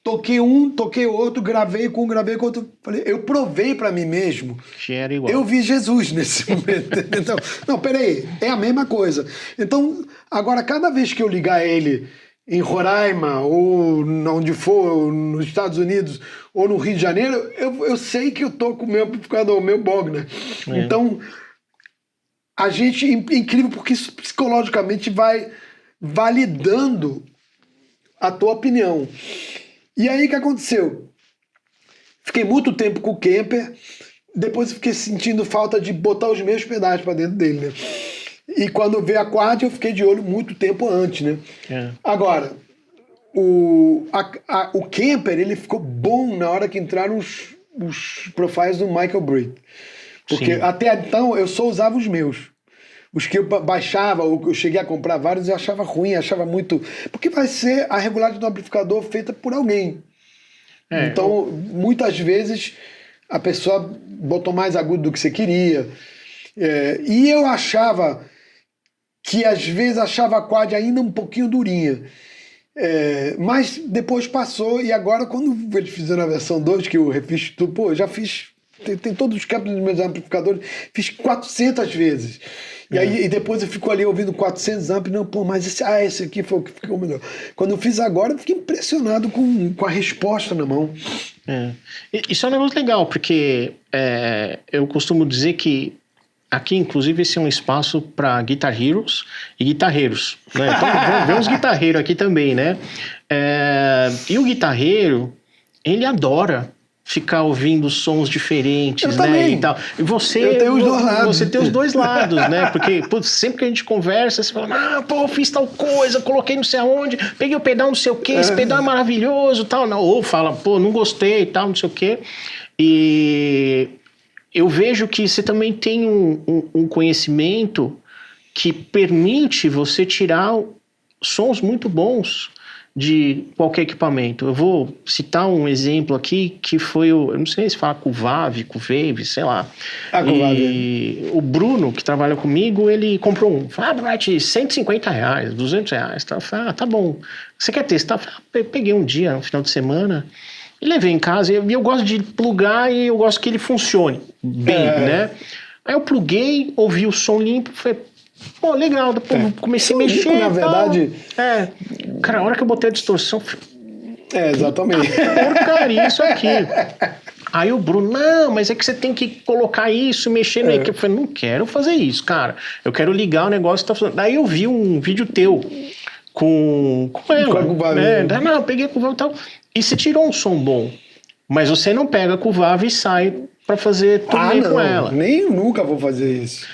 Toquei um, toquei outro, gravei com outro. Falei, eu provei para mim mesmo. Que era igual. Eu vi Jesus nesse momento. Então, não, peraí, é a mesma coisa. Então, agora, cada vez que eu ligar ele em Roraima, ou onde for, nos Estados Unidos, ou no Rio de Janeiro, eu sei que eu tô com o meu amplificador, o meu Bogner. Então, a gente, incrível, porque isso psicologicamente vai validando a tua opinião. E aí o que aconteceu? Fiquei muito tempo com o Kemper, depois fiquei sentindo falta de botar os meus pedais para dentro dele, né? E quando veio a Quad, eu fiquei de olho muito tempo antes, né? Agora, o Kemper, ele ficou bom na hora que entraram os profiles do Michael Britt. Porque até então eu só usava os meus. Os que eu baixava, ou eu cheguei a comprar vários, eu achava ruim, achava muito... Porque vai ser a regulagem do amplificador feita por alguém. Então, muitas vezes, a pessoa botou mais agudo do que você queria. E eu achava que, às vezes, achava a quad ainda um pouquinho durinha. Mas depois passou, e agora, quando eles fizeram a versão 2, que eu refiz tudo, pô, eu já fiz... Tem todos os capos dos meus amplificadores, fiz 400 vezes. E aí e depois eu fico ali ouvindo 400 amp, não, pô, mas esse aqui foi o que ficou melhor. Quando eu fiz agora, eu fiquei impressionado com a resposta na mão. Isso é um negócio legal, porque eu costumo dizer que aqui, inclusive, esse é um espaço para Guitar Heroes e guitarreiros, né? Então, vamos ver uns guitarreiros aqui também, né? E o guitarreiro, ele adora ficar ouvindo sons diferentes, né? Também. E tal. E você, eu tenho os dois lados. Você tem os dois lados, né? Porque putz, sempre que a gente conversa, você fala, pô, eu fiz tal coisa, coloquei não sei aonde, peguei o pedal não sei o quê, esse pedal é maravilhoso, tal. Não, ou fala, pô, não gostei, tal, não sei o quê. E eu vejo que você também tem um conhecimento que permite você tirar sons muito bons de qualquer equipamento. Eu vou citar um exemplo aqui que foi eu não sei se fala com o Vave, com o Wave, sei lá. E o Bruno, que trabalha comigo, ele comprou um. Falei, vai te R$150, R$200. Tá? Falei, tá bom. Você quer testar? Falei, peguei um dia, no final de semana, e levei em casa. E eu gosto de plugar e eu gosto que ele funcione bem, né? Aí eu pluguei, ouvi o som limpo, falei, pô, legal, depois comecei a mexer. Na verdade. Cara, a hora que eu botei a distorção. Exatamente. Porcaria isso aqui. Aí o Bruno, não, mas é que você tem que colocar isso, mexer na equipe. Eu falei, não quero fazer isso, cara. Eu quero ligar o negócio que tá fazendo. Daí eu vi um vídeo teu com ela. Com o Vave. Não, eu peguei com o Vave e tal. E você tirou um som bom. Mas você não pega com o Vave e sai pra fazer tudo com ela. Nunca vou fazer isso.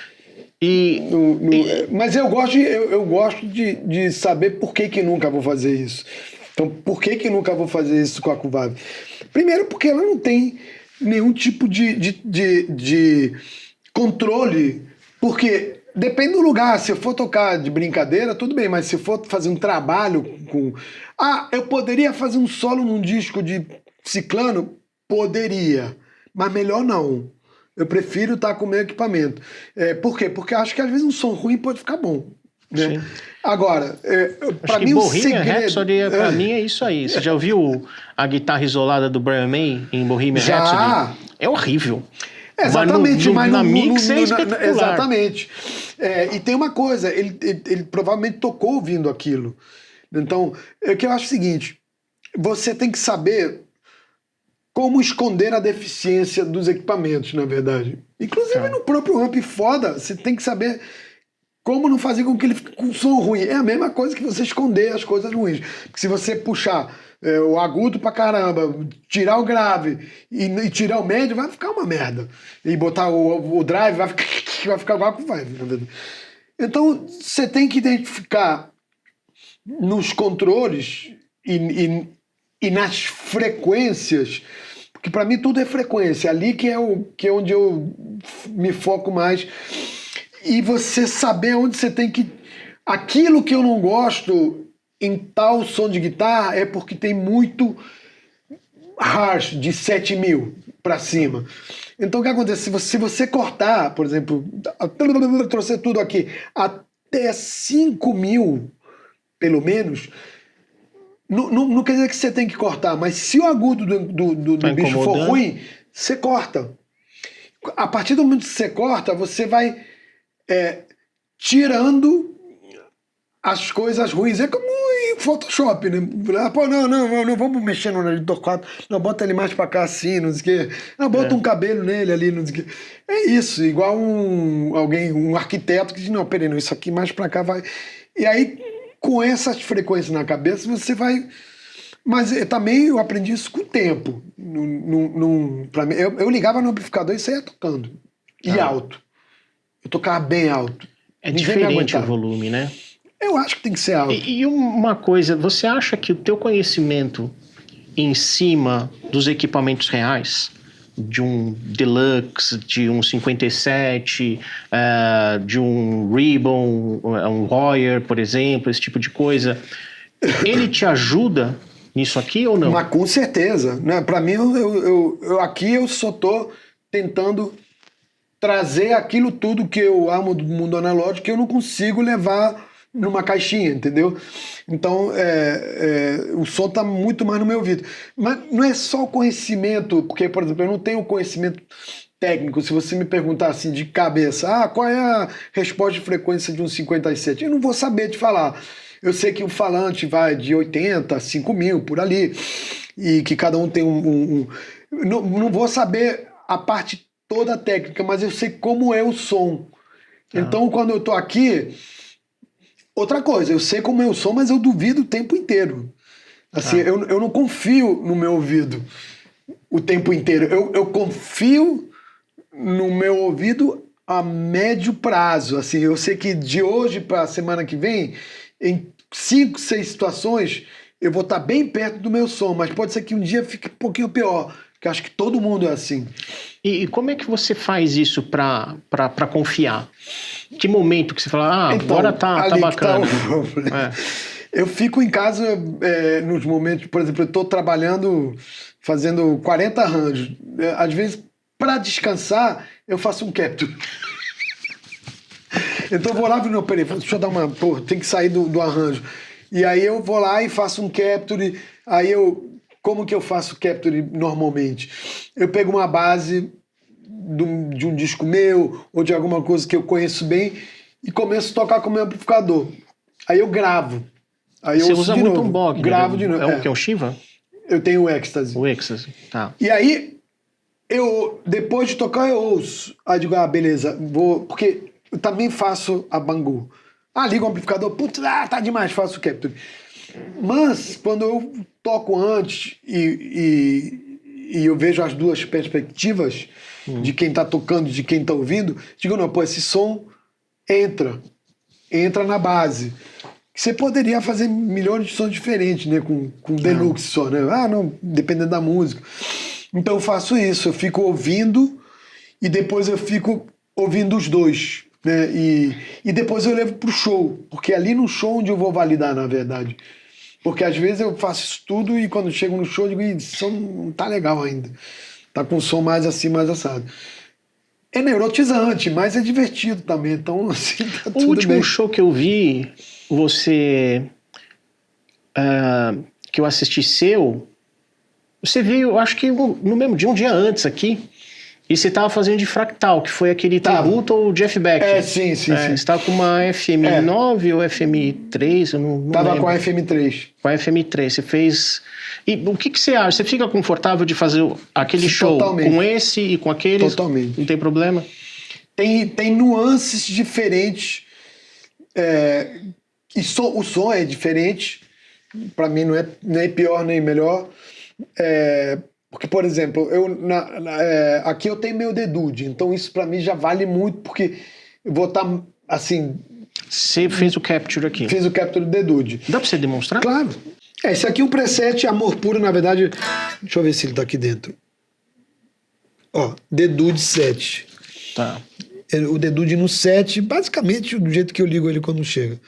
Mas eu gosto de saber por que nunca vou fazer isso. Então, por que nunca vou fazer isso com a Cuvave? Primeiro, porque ela não tem nenhum tipo de controle. Porque depende do lugar. Se eu for tocar de brincadeira, tudo bem. Mas se eu for fazer um trabalho com... eu poderia fazer um solo num disco de ciclano? Poderia. Mas melhor não. Eu prefiro estar com o meu equipamento. Por quê? Porque eu acho que às vezes um som ruim pode ficar bom. Né? Agora, para mim o segredo... Rhapsody, pra mim, é isso aí. Você já ouviu a guitarra isolada do Brian May em Bohemian Rhapsody? É horrível. Exatamente, mas na mix é espetacular. Exatamente. E tem uma coisa, ele provavelmente tocou ouvindo aquilo. Então, o que eu acho o seguinte, você tem que saber como esconder a deficiência dos equipamentos, na verdade. Inclusive no próprio amp foda, você tem que saber como não fazer com que ele fique com som ruim. É a mesma coisa que você esconder as coisas ruins. Porque se você puxar o agudo pra caramba, tirar o grave e tirar o médio, vai ficar uma merda. E botar o drive, vai ficar igual que vai. Então, você tem que identificar nos controles e nas frequências, porque para mim tudo é frequência, ali que é onde eu me foco mais. e você saber onde você tem que... Aquilo que eu não gosto em tal som de guitarra é porque tem muito harsh de 7.000 para cima. Então o que acontece? Se você cortar, por exemplo, trouxe tudo aqui, até 5.000, pelo menos, não quer dizer que você tem que cortar, mas se o agudo do bicho for ruim, você corta. A partir do momento que você corta, você vai tirando as coisas ruins. É como em Photoshop, né? Pô, não vamos mexer no editor 4. Não, bota ele mais pra cá assim, não sei o quê. Não, bota um cabelo nele ali, não sei o quê. É isso, igual um arquiteto que diz, não, peraí, não, isso aqui mais pra cá vai... E aí, com essas frequências na cabeça, você vai... Mas também eu aprendi isso com o tempo. Pra mim, eu ligava no amplificador e saía tocando. E alto. Eu tocava bem alto. É diferente o volume, né? Eu acho que tem que ser alto. E uma coisa, você acha que o teu conhecimento em cima dos equipamentos reais, de um Deluxe, de um 57, de um Ribbon, um Royer, por exemplo, esse tipo de coisa, ele te ajuda nisso aqui ou não? Mas com certeza. Né? Para mim, aqui eu só estou tentando trazer aquilo tudo que eu amo do mundo analógico que eu não consigo levar numa caixinha, entendeu? Então, o som tá muito mais no meu ouvido. Mas não é só o conhecimento, porque, por exemplo, eu não tenho conhecimento técnico. Se você me perguntar assim de cabeça, qual é a resposta de frequência de um 57? Eu não vou saber te falar. Eu sei que o falante vai de 80 a 5.000, por ali, e que cada um tem não vou saber a parte toda técnica, mas eu sei como é o som. Então, quando eu tô aqui... Outra coisa, eu sei como é o som, mas eu duvido o tempo inteiro. Assim, eu não confio no meu ouvido o tempo inteiro. Eu confio no meu ouvido a médio prazo. Assim, eu sei que de hoje para a semana que vem, em 5, 6 situações, eu vou estar bem perto do meu som, mas pode ser que um dia fique um pouquinho pior, que eu acho que todo mundo é assim. E como é que você faz isso para confiar? Que momento que você fala, então, agora tá bacana. Eu fico em casa nos momentos, por exemplo, eu estou trabalhando, fazendo 40 arranjos. Às vezes, para descansar, eu faço um capture. Então eu vou lá e não, peraí, deixa eu dar uma... Pô, tem que sair do arranjo. E aí eu vou lá e faço um capture. Aí como que eu faço capture normalmente? Eu pego uma base de um disco meu ou de alguma coisa que eu conheço bem e começo a tocar com o meu amplificador. Aí eu gravo. Aí você usa muito um Bog, gravo de novo. É o que é o Shiva? Eu tenho o Ecstasy. O Ecstasy, tá. E aí, depois de tocar, eu ouço. Aí digo, beleza, porque eu também faço a Bangu. Ligo o amplificador, putz, tá demais, faço o capture. Mas, quando eu toco antes e eu vejo as duas perspectivas de quem tá tocando e de quem tá ouvindo, digo, não, esse som entra na base. Você poderia fazer milhões de sons diferentes, né, com deluxe só, né? Não, dependendo da música. Então eu faço isso, eu fico ouvindo e depois eu fico ouvindo os dois, né? E depois eu levo pro show, porque ali no show onde eu vou validar, na verdade. Porque às vezes eu faço isso tudo e quando chego no show eu digo, esse som não tá legal ainda. Tá com um som mais assim, mais assado. É neurotizante, mas é divertido também, então assim, tá tudo bem. O último show que eu vi, que eu assisti você veio, eu acho que no mesmo dia, um dia antes aqui, e você tava fazendo de Fractal, que foi aquele tributo ao Jeff Beck. Sim. Você tava com uma FM9 ou FM3, eu não tava lembro. Com a FM3. Com a FM3, você fez... E o que você acha? Você fica confortável de fazer aquele show com esse e com aqueles? Totalmente. Não tem problema? Tem nuances diferentes. O som é diferente. Para mim não é pior nem melhor. Porque, por exemplo, aqui eu tenho meu dedude, então isso para mim já vale muito, porque eu vou estar assim... Você fez o capture aqui? Fiz o capture do dedude. Dá para você demonstrar? Claro. Esse aqui é um preset Amor Puro, na verdade. Deixa eu ver se ele tá aqui dentro. Dedude 7. Tá. o Dedude no 7, basicamente do jeito que eu ligo ele quando chega.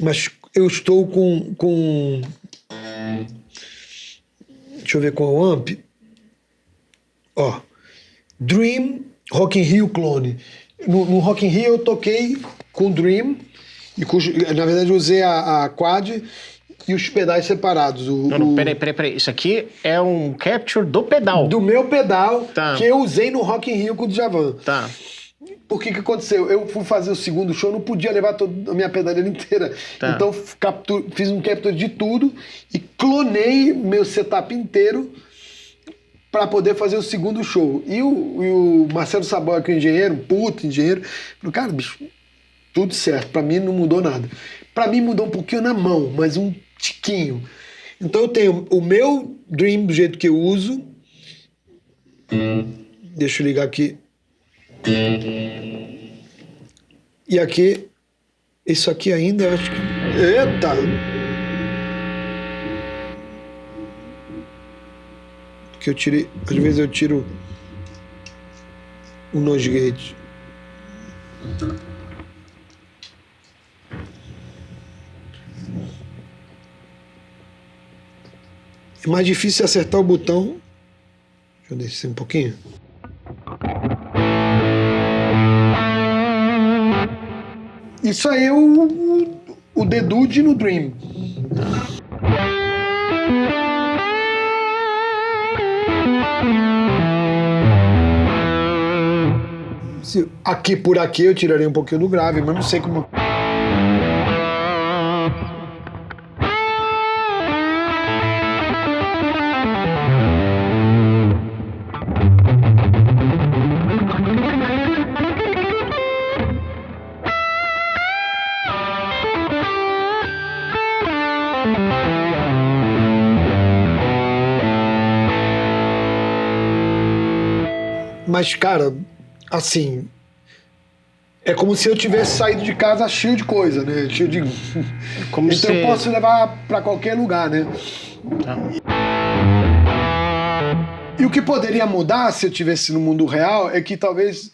Mas eu estou com deixa eu ver qual o amp. Ó, Dream Rock in Rio clone. No Rock in Rio eu toquei com Dream, e na verdade eu usei a quad e os pedais separados. Não, peraí. Isso aqui é um capture do pedal. Do meu pedal, que eu usei no Rock in Rio com o Djavan. Tá. Por que aconteceu? Eu fui fazer o segundo show, não podia levar a minha pedaleira inteira. Tá. Então fiz um capture de tudo e clonei meu setup inteiro para poder fazer o segundo show. E o Marcelo Saboia, que é um engenheiro, puto engenheiro, falou, cara, bicho, tudo certo. Para mim não mudou nada. Para mim mudou um pouquinho na mão, mas um tiquinho. Então eu tenho o meu Dream do jeito que eu uso. Deixa eu ligar aqui. E aqui, isso aqui ainda, eu acho que... Eita! Que eu tirei, às vezes eu tiro o noise gate. É mais difícil acertar o botão. Deixa eu descer um pouquinho. Isso aí é o Dedude no Dream. Aqui por aqui eu tiraria um pouquinho do grave, mas não sei como... Mas, cara, assim, é como se eu tivesse saído de casa cheio de coisa, né? Cheio de... Como então eu posso levar pra qualquer lugar, né? E o que poderia mudar se eu estivesse no mundo real é que talvez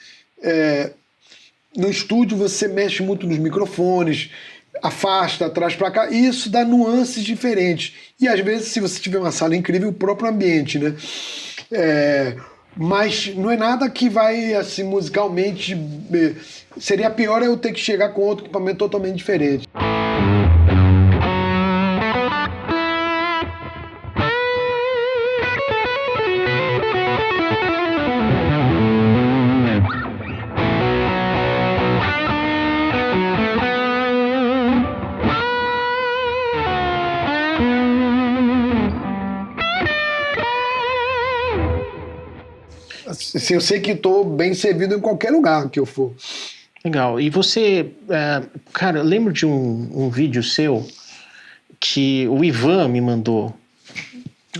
no estúdio você mexe muito nos microfones, afasta, traz pra cá, e isso dá nuances diferentes. E às vezes, se você tiver uma sala incrível, o próprio ambiente, né? Mas não é nada que vai, assim, musicalmente... Seria pior eu ter que chegar com outro equipamento totalmente diferente. Eu sei que estou bem servido em qualquer lugar que eu for. Legal. E você, cara, eu lembro de um vídeo seu que o Ivan me mandou.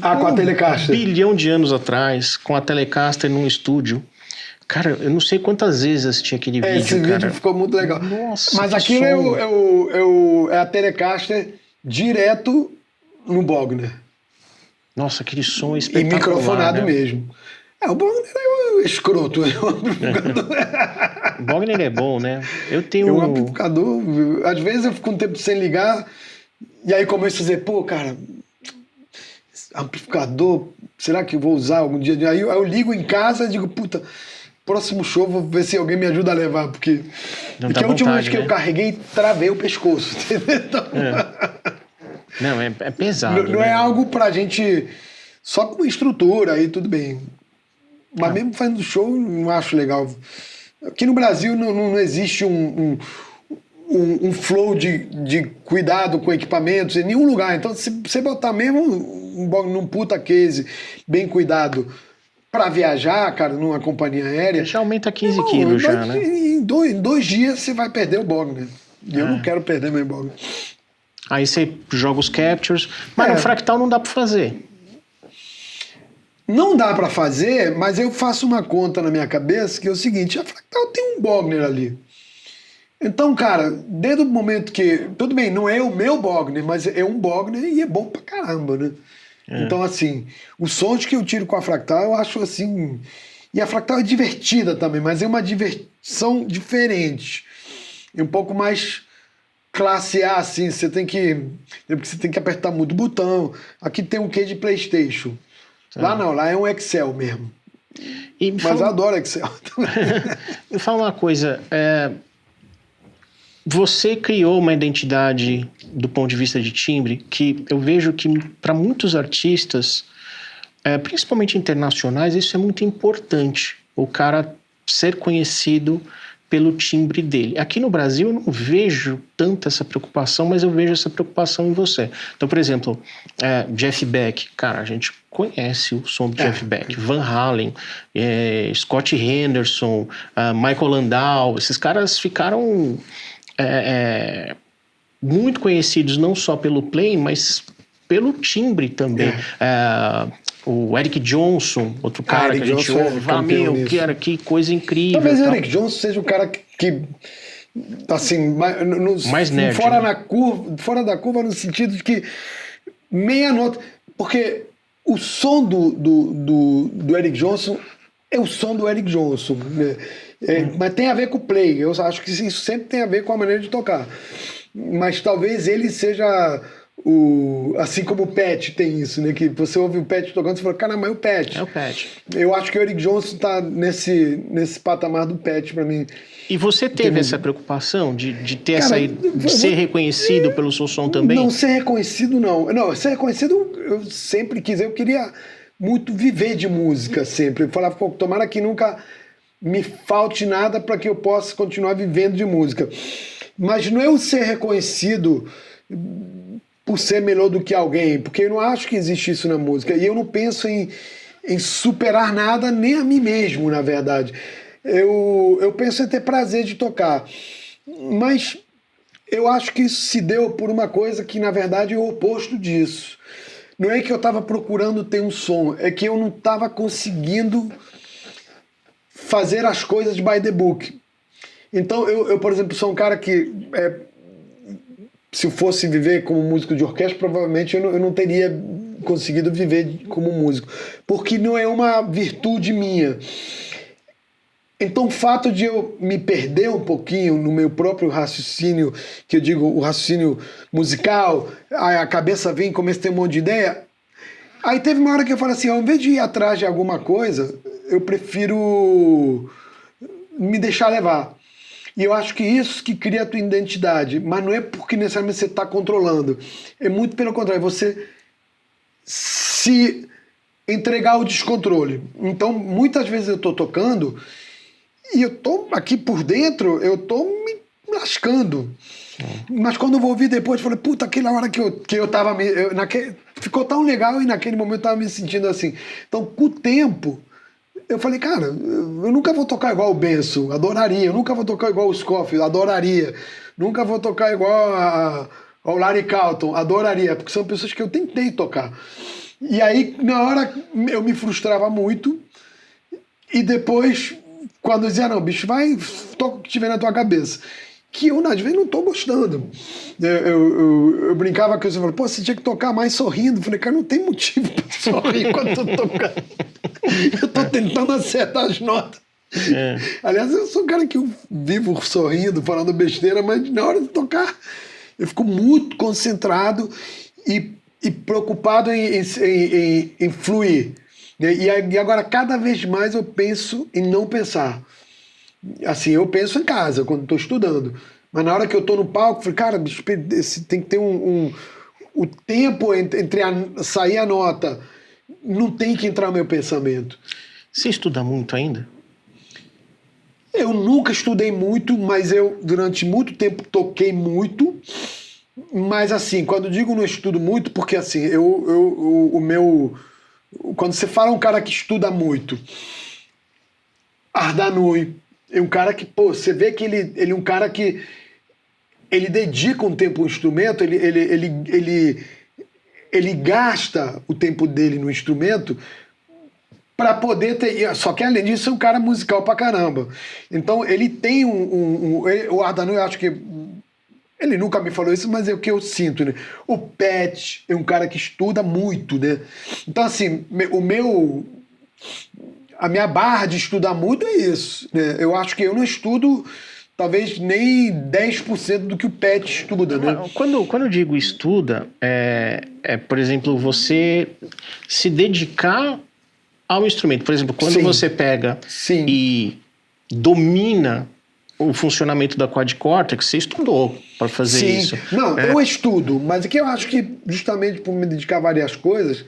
Com a Telecaster. 1 bilhão de anos atrás, com a Telecaster num estúdio. Cara, eu não sei quantas vezes assisti aquele vídeo, esse vídeo ficou muito legal. Nossa, mas aquilo é a Telecaster direto no Bogner. Nossa, aquele som espetacular. E microfonado, né? Mesmo. O Bogner é um escroto. O Bogner é bom, né? Eu tenho um amplificador. Às vezes eu fico um tempo sem ligar e aí começo a dizer, pô, cara, amplificador, será que eu vou usar algum dia? Aí eu ligo em casa e digo, puta, próximo show vou ver se alguém me ajuda a levar, porque a última vez que eu carreguei, travei o pescoço, entendeu? Então... Não, é pesado. Não é algo pra gente... Só com estrutura, aí tudo bem. Mas mesmo fazendo show, não acho legal. Aqui no Brasil não existe um flow de cuidado com equipamentos em nenhum lugar. Então, se você botar mesmo num puta case bem cuidado pra viajar, cara, numa companhia aérea... Já aumenta 15 quilos já, né? Em 2 dias você vai perder o Bogner. E eu não quero perder meu Bogner. Aí você joga os captures, mas no Fractal não dá pra fazer. Não dá pra fazer, mas eu faço uma conta na minha cabeça que é o seguinte, a Fractal tem um Bogner ali. Então, cara, desde o momento que... Tudo bem, não é o meu Bogner, mas é um Bogner e é bom pra caramba, né? Então, assim, os sons que eu tiro com a Fractal, eu acho, assim, E a Fractal é divertida também, mas é uma diversão diferente. É um pouco mais classe A, assim, você tem que apertar muito botão. Aqui tem um quê de PlayStation. Lá não, lá é um Excel mesmo. Mas eu adoro Excel. Me fala uma coisa, você criou uma identidade do ponto de vista de timbre que eu vejo que para muitos artistas, principalmente internacionais, isso é muito importante, o cara ser conhecido pelo timbre dele. Aqui no Brasil eu não vejo tanta essa preocupação, mas eu vejo essa preocupação em você. Então, por exemplo, Jeff Beck, cara, a gente conhece o som do Jeff Beck, Van Halen, Scott Henderson, Michael Landau, esses caras ficaram muito conhecidos não só pelo play, mas pelo timbre também. O Eric Johnson, outro cara que a gente ouve, que coisa incrível. Talvez o Eric Johnson seja o cara que assim, mais nerd, fora da curva no sentido de que meia nota, porque o som do Eric Johnson é o som do Eric Johnson, né? Mas tem a ver com o play. Eu acho que isso sempre tem a ver com a maneira de tocar. Mas talvez ele seja assim como o Pat tem isso, né? Que você ouve o Pat tocando e você fala, cara, mas é o Pat. É o Pat. Eu acho que o Eric Johnson tá nesse patamar do Pat pra mim. E você teve essa preocupação de ter de ser reconhecido pelo seu som também? Não, ser reconhecido não. Não, ser reconhecido eu sempre quis. Eu queria muito viver de música sempre. Eu falava, pô, tomara que nunca me falte nada para que eu possa continuar vivendo de música. Mas não é o ser reconhecido por ser melhor do que alguém, porque eu não acho que existe isso na música. E eu não penso em superar nada, nem a mim mesmo, na verdade. Eu penso em ter prazer de tocar. Mas eu acho que isso se deu por uma coisa que, na verdade, é o oposto disso. Não é que eu estava procurando ter um som, é que eu não estava conseguindo fazer as coisas by the book. Então, eu, por exemplo, sou um cara que, se eu fosse viver como músico de orquestra, provavelmente eu não teria conseguido viver como músico, porque não é uma virtude minha. Então, o fato de eu me perder um pouquinho no meu próprio raciocínio, que eu digo o raciocínio musical, a cabeça vem e começa a ter um monte de ideia, aí teve uma hora que eu falei assim, ao invés de ir atrás de alguma coisa, eu prefiro me deixar levar. E eu acho que isso que cria a tua identidade, mas não é porque necessariamente você está controlando, é muito pelo contrário, você se entregar ao descontrole. Então, muitas vezes eu estou tocando e eu tô aqui por dentro, eu tô me lascando. Mas quando eu vou ouvir depois, eu falei, puta, aquela hora que eu tava... ficou tão legal e naquele momento eu tava me sentindo assim. Então, com o tempo, eu falei, cara, eu nunca vou tocar igual o Benson, adoraria. Eu nunca vou tocar igual o Scofield, adoraria. Nunca vou tocar igual ao Larry Carlton, adoraria. Porque são pessoas que eu tentei tocar. E aí, na hora, eu me frustrava muito. E depois... Quando eu dizia, não, bicho, vai, toca o que tiver na tua cabeça. Que eu, às vezes, não tô gostando. Eu brincava com isso, eu falei, pô, você tinha que tocar mais sorrindo. Eu falei, cara, não tem motivo pra sorrir quando eu tô tocando. Eu tô tentando acertar as notas. Aliás, eu sou um cara que eu vivo sorrindo, falando besteira, mas na hora de tocar, eu fico muito concentrado e preocupado em fluir. E agora, cada vez mais eu penso em não pensar. Assim, eu penso em casa, quando estou estudando. Mas na hora que eu estou no palco, eu falei, cara, tem que ter o tempo entre sair a nota. Não tem que entrar o meu pensamento. Você estuda muito ainda? Eu nunca estudei muito, mas eu, durante muito tempo, toquei muito. Mas, assim, quando eu digo não estudo muito, porque, assim, o meu... Quando você fala um cara que estuda muito, Ardanui é um cara que, pô, você vê que ele é um cara que ele dedica um tempo ao instrumento, ele gasta o tempo dele no instrumento para poder ter... Só que, além disso, é um cara musical pra caramba. Então, ele tem o Ardanui, eu acho que... Ele nunca me falou isso, mas é o que eu sinto, né? O Pat é um cara que estuda muito, né? Então, assim, a minha barra de estudar muito é isso, né? Eu acho que eu não estudo talvez nem 10% do que o Pet estuda, né? Quando eu digo estuda, por exemplo, você se dedicar ao instrumento. Por exemplo, quando você pega e domina o funcionamento da quadricórtex, você estudou para fazer isso. Não, eu estudo, mas é que eu acho que justamente por me dedicar a várias coisas,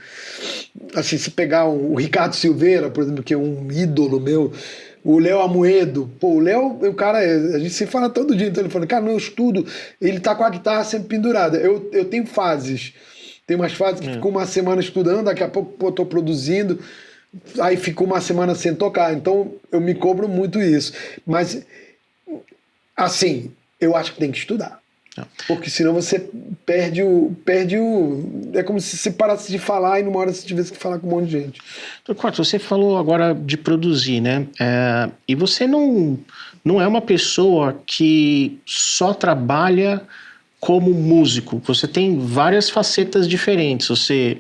assim, se pegar o Ricardo Silveira, por exemplo, que é um ídolo meu, o Léo Amoedo, o Léo, o cara, a gente se fala todo dia, então ele fala, cara, não, eu estudo, ele tá com a guitarra sempre pendurada. Eu tenho fases, tem umas fases que fico uma semana estudando, daqui a pouco eu tô produzindo, aí fico uma semana sem tocar, então eu me cobro muito isso. Mas, assim, eu acho que tem que estudar. Porque senão você perde o... É como se você parasse de falar e numa hora você tivesse que falar com um monte de gente. Torquato, você falou agora de produzir, né? E você não é uma pessoa que só trabalha como músico. Você tem várias facetas diferentes. Você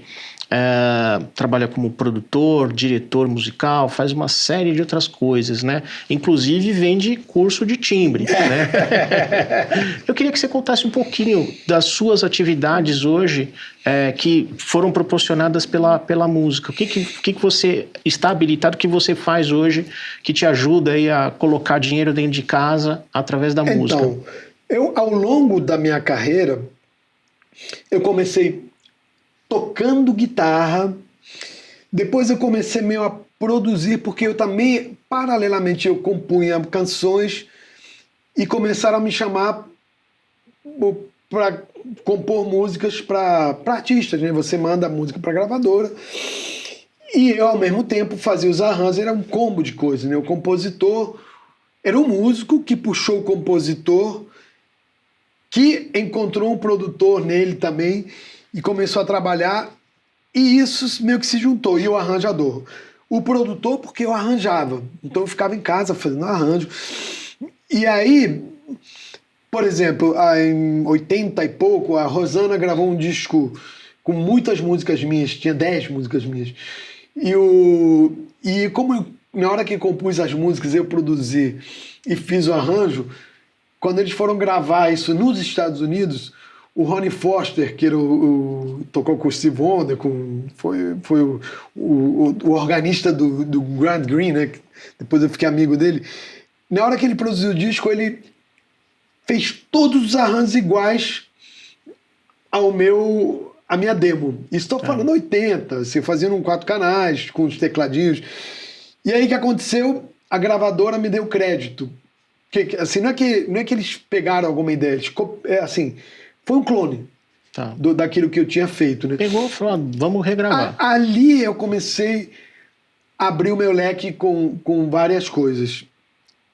trabalha como produtor, diretor musical, faz uma série de outras coisas, né? Inclusive vende curso de timbre, né? Eu queria que você contasse um pouquinho das suas atividades hoje que foram proporcionadas pela música. O que você está habilitado, o que você faz hoje que te ajuda aí a colocar dinheiro dentro de casa através da música? Então, eu ao longo da minha carreira, eu comecei tocando guitarra, depois eu comecei meio a produzir, porque eu também, paralelamente, eu compunha canções e começaram a me chamar para compor músicas para artistas, né? Você manda a música para gravadora e eu, ao mesmo tempo, fazia os arranjos, era um combo de coisas, né? O compositor era um músico que puxou o compositor, que encontrou um produtor nele também, e começou a trabalhar, e isso meio que se juntou, e o arranjador. O produtor, porque eu arranjava, então eu ficava em casa fazendo arranjo. E aí, por exemplo, em 80 e pouco, a Rosana gravou um disco com muitas músicas minhas, tinha 10 músicas minhas. E como na hora que compus as músicas, eu produzi e fiz o arranjo, quando eles foram gravar isso nos Estados Unidos, o Ronnie Foster, que era tocou com o Steve Wonder, foi o organista do Grant Green, né? Depois eu fiquei amigo dele. Na hora que ele produziu o disco, ele fez todos os arranjos iguais à minha demo. Estou falando 80, assim, fazendo 4 canais, com os tecladinhos. E aí o que aconteceu? A gravadora me deu crédito. Assim, não é que eles pegaram alguma ideia, assim, foi um clone daquilo que eu tinha feito, né? Pegou e falou, vamos regravar. Ali eu comecei a abrir o meu leque com várias coisas.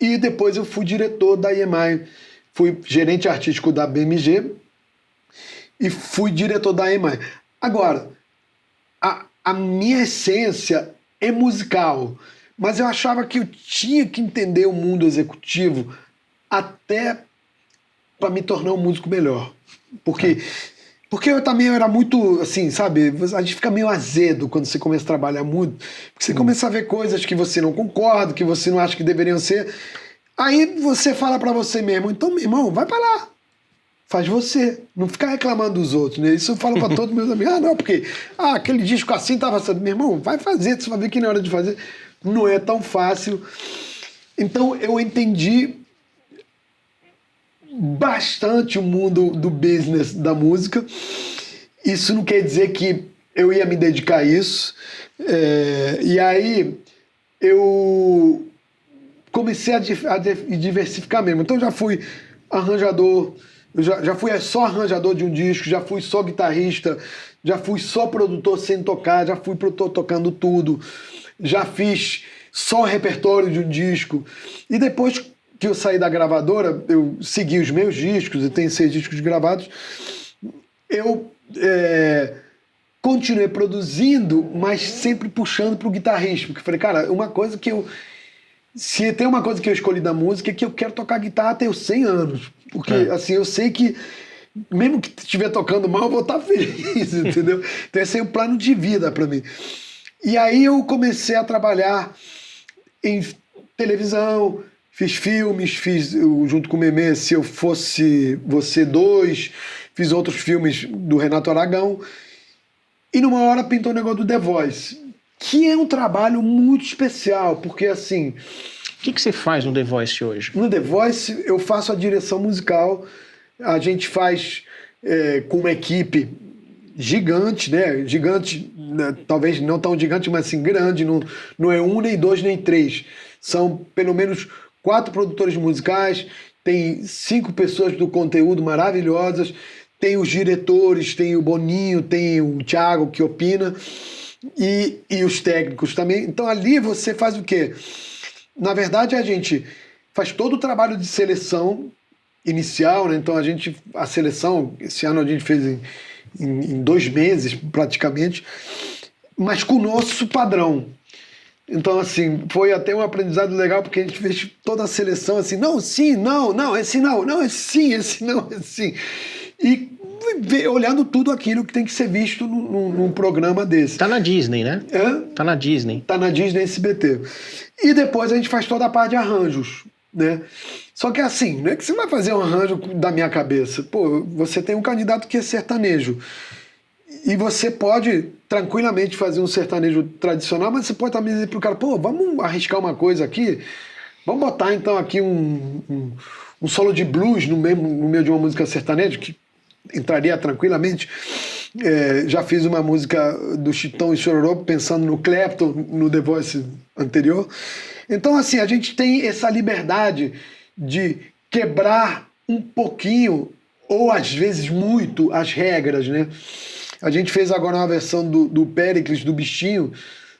E depois eu fui diretor da EMI, fui gerente artístico da BMG e fui diretor da EMI. Agora, a minha essência é musical, mas eu achava que eu tinha que entender o mundo executivo até para me tornar um músico melhor. Porque eu também era muito, assim, sabe, a gente fica meio azedo quando você começa a trabalhar muito, porque você começa a ver coisas que você não concorda, que você não acha que deveriam ser, aí você fala para você mesmo, então, meu irmão, vai para lá, faz você, não fica reclamando dos outros, né? Isso eu falo para todos meus amigos, não, porque aquele disco assim tava assim, meu irmão, vai fazer, você vai ver que na hora de fazer não é tão fácil. Então eu entendi bastante o mundo do business da música. Isso não quer dizer que eu ia me dedicar a isso. E aí eu comecei a diversificar mesmo. Então já fui arranjador, já fui só arranjador de um disco, já fui só guitarrista, já fui só produtor sem tocar, já fui produtor tocando tudo, já fiz só repertório de um disco. E depois que eu saí da gravadora, eu segui os meus discos, eu tenho 6 discos gravados, eu continuei produzindo, mas sempre puxando pro guitarrista, porque eu falei, cara, se tem uma coisa que eu escolhi da música é que eu quero tocar guitarra até os 100 anos, porque assim, eu sei que mesmo que estiver tocando mal, eu vou estar feliz, entendeu? Então esse é um plano de vida para mim. E aí eu comecei a trabalhar em televisão, fiz filmes, fiz junto com o Memê Se Eu Fosse Você 2, fiz outros filmes do Renato Aragão, e numa hora pintou o negócio do The Voice, que é um trabalho muito especial, porque assim... O que você faz no The Voice hoje? No The Voice eu faço a direção musical, a gente faz com uma equipe gigante, né? Gigante, né? Talvez não tão gigante, mas assim, grande, não é 1, nem 2, nem 3. São pelo menos 4 produtores musicais, tem 5 pessoas do conteúdo maravilhosas, tem os diretores, tem o Boninho, tem o Thiago que opina, e os técnicos também. Então ali você faz o quê? Na verdade a gente faz todo o trabalho de seleção inicial, né? Então a seleção, esse ano a gente fez em 2 meses praticamente, mas com o nosso padrão. Então, assim, foi até um aprendizado legal, porque a gente fez toda a seleção assim, não, sim, não, esse não, esse sim, esse não, esse sim. E olhando tudo aquilo que tem que ser visto num programa desse. Tá na Disney, né? Hã? Tá na Disney. Tá na Disney SBT. E depois a gente faz toda a parte de arranjos, né? Só que assim, não é que você vai fazer um arranjo da minha cabeça. Pô, você tem um candidato que é sertanejo. E você pode tranquilamente fazer um sertanejo tradicional, mas você pode também dizer pro cara, pô, vamos arriscar uma coisa aqui, vamos botar então aqui um solo de blues no meio de uma música sertaneja, que entraria tranquilamente. Já fiz uma música do Chitão e Chororô pensando no Clapton, no The Voice anterior. Então, assim, a gente tem essa liberdade de quebrar um pouquinho, ou às vezes muito, as regras, né? A gente fez agora uma versão do Péricles, do Bichinho,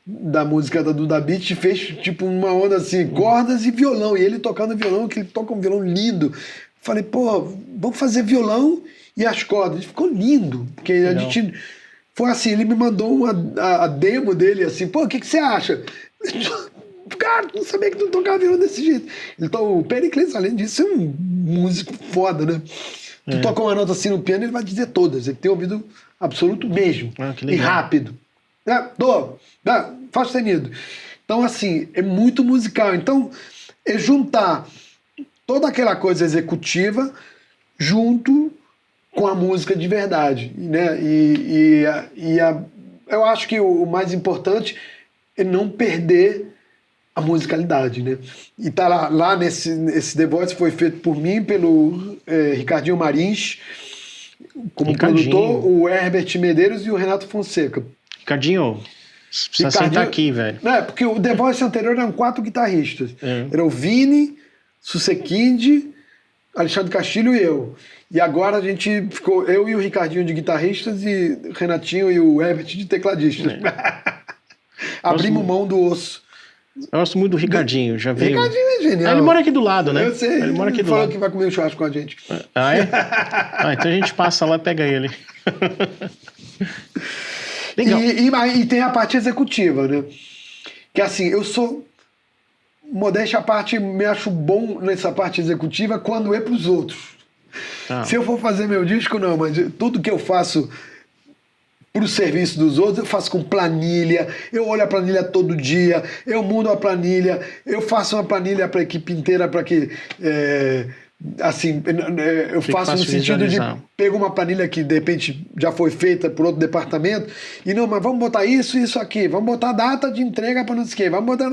da música da Duda Beat, e fez tipo uma onda assim, cordas e violão, e ele tocando violão, que ele toca um violão lindo. Falei, pô, vamos fazer violão e as cordas. Ficou lindo, porque a gente... Foi assim, ele me mandou a demo dele, assim, pô, o que você acha? Cara, não sabia que tu tocava violão desse jeito. Então, o Péricles, além disso, é um músico foda, né? Tu toca uma nota assim no piano, ele vai dizer todas. Ele tem ouvido absoluto mesmo. E rápido. Faz sustenido. Então, assim, é muito musical. Então, é juntar toda aquela coisa executiva junto com a música de verdade, né? Eu acho que o mais importante é não perder a musicalidade, né? E tá lá esse The Voice foi feito por mim, pelo Ricardinho Marins, como produtor, o Herbert Medeiros e o Renato Fonseca. Ricardinho, precisa sentar aqui, velho. Porque o The Voice anterior eram 4 guitarristas. Era o Vini, Susequinde, Alexandre Castilho e eu. E agora a gente ficou, eu e o Ricardinho de guitarristas e o Renatinho e o Herbert de tecladistas. Abrimos mão do osso. Eu gosto muito do Ricardinho, já veio. Ricardinho é genial. Ele mora aqui do lado, né? Eu sei. Ele mora aqui do falou lado. Que vai comer um churrasco com a gente. Ah, é? Então a gente passa lá e pega ele. Legal. E tem a parte executiva, né? Que assim, eu sou... Modéstia à parte, me acho bom nessa parte executiva quando é pros outros. Se eu for fazer meu disco, não, mas tudo que eu faço pro serviço dos outros, eu faço com planilha, eu olho a planilha todo dia, eu mudo a planilha, eu faço uma planilha para a equipe inteira para que, assim, eu faço no sentido de pego uma planilha que de repente já foi feita por outro departamento e não, mas vamos botar isso aqui, vamos botar a data de entrega para não sei o quê, vamos botar...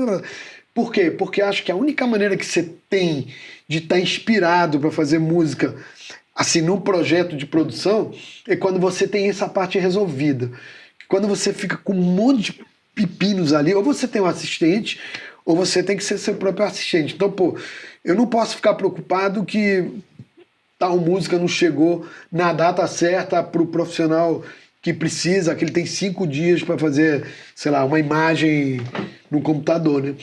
Por quê? Porque acho que a única maneira que você tem de estar inspirado para fazer música assim, num projeto de produção, é quando você tem essa parte resolvida. Quando você fica com um monte de pepinos ali, ou você tem um assistente, ou você tem que ser seu próprio assistente. Então, pô, eu não posso ficar preocupado que tal música não chegou na data certa para o profissional que precisa, que ele tem 5 dias para fazer, sei lá, uma imagem no computador, né?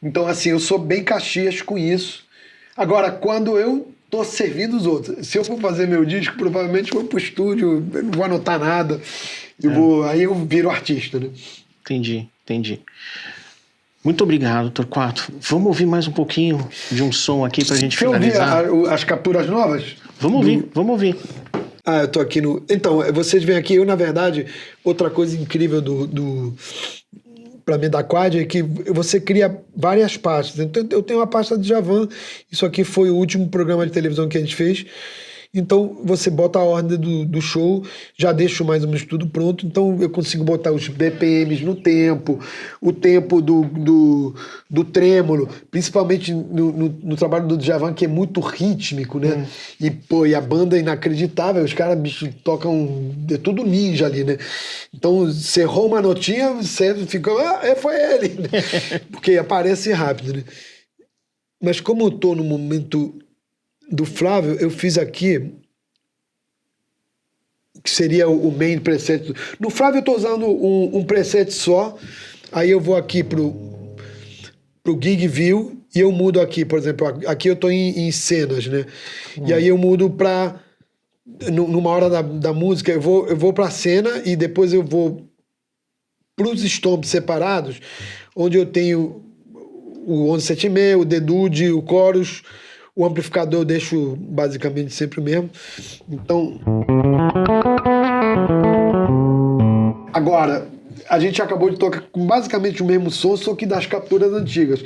Então, assim, eu sou bem Caxias com isso. Agora, quando eu tô servindo os outros, se eu for fazer meu disco, provavelmente vou pro estúdio, eu não vou anotar nada, aí eu viro artista, né? Entendi. Muito obrigado, Torquato. Vamos ouvir mais um pouquinho de um som aqui pra gente finalizar? Você ouvir as capturas novas? Vamos ouvir. Eu tô aqui no... Então, vocês veem aqui, eu, na verdade, outra coisa incrível para mim da Quad é que você cria várias pastas. Então eu tenho uma pasta de Djavan, isso aqui foi o último programa de televisão que a gente fez. Então você bota a ordem do show, já deixo mais ou menos tudo pronto, então eu consigo botar os BPMs no tempo, o tempo do trêmolo, principalmente no trabalho do Djavan, que é muito rítmico, né? E a banda é inacreditável, os caras, bicho, tocam, é tudo ninja ali, né? Então você errou uma notinha, você fica, foi ele, né? Porque aparece rápido, né? Mas como eu tô no momento do Flávio, eu fiz aqui, que seria o main preset. No Flávio eu estou usando um preset só, aí eu vou aqui pro Gig View e eu mudo aqui, por exemplo, aqui eu estou em cenas, né? E aí eu mudo para numa hora da música, eu vou para a cena e depois eu vou para os stomps separados, onde eu tenho o 11/7/6, o dedude, o chorus. O amplificador eu deixo basicamente sempre o mesmo. Então. Agora, a gente acabou de tocar com basicamente o mesmo som, só que das capturas antigas.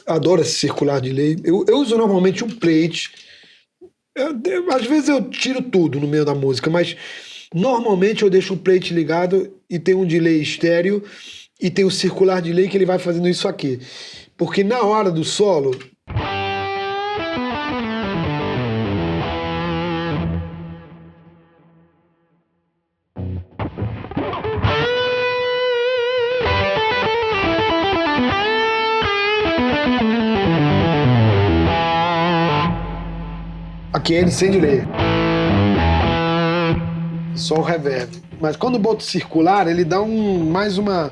Adoro esse circular delay. Eu uso normalmente um plate. Às vezes eu tiro tudo no meio da música, mas normalmente eu deixo o plate ligado e tem um delay estéreo e tem o circular delay que ele vai fazendo isso aqui. Porque na hora do solo... Aqui ele sem delay. Só o reverb. Mas quando boto circular, ele dá mais uma...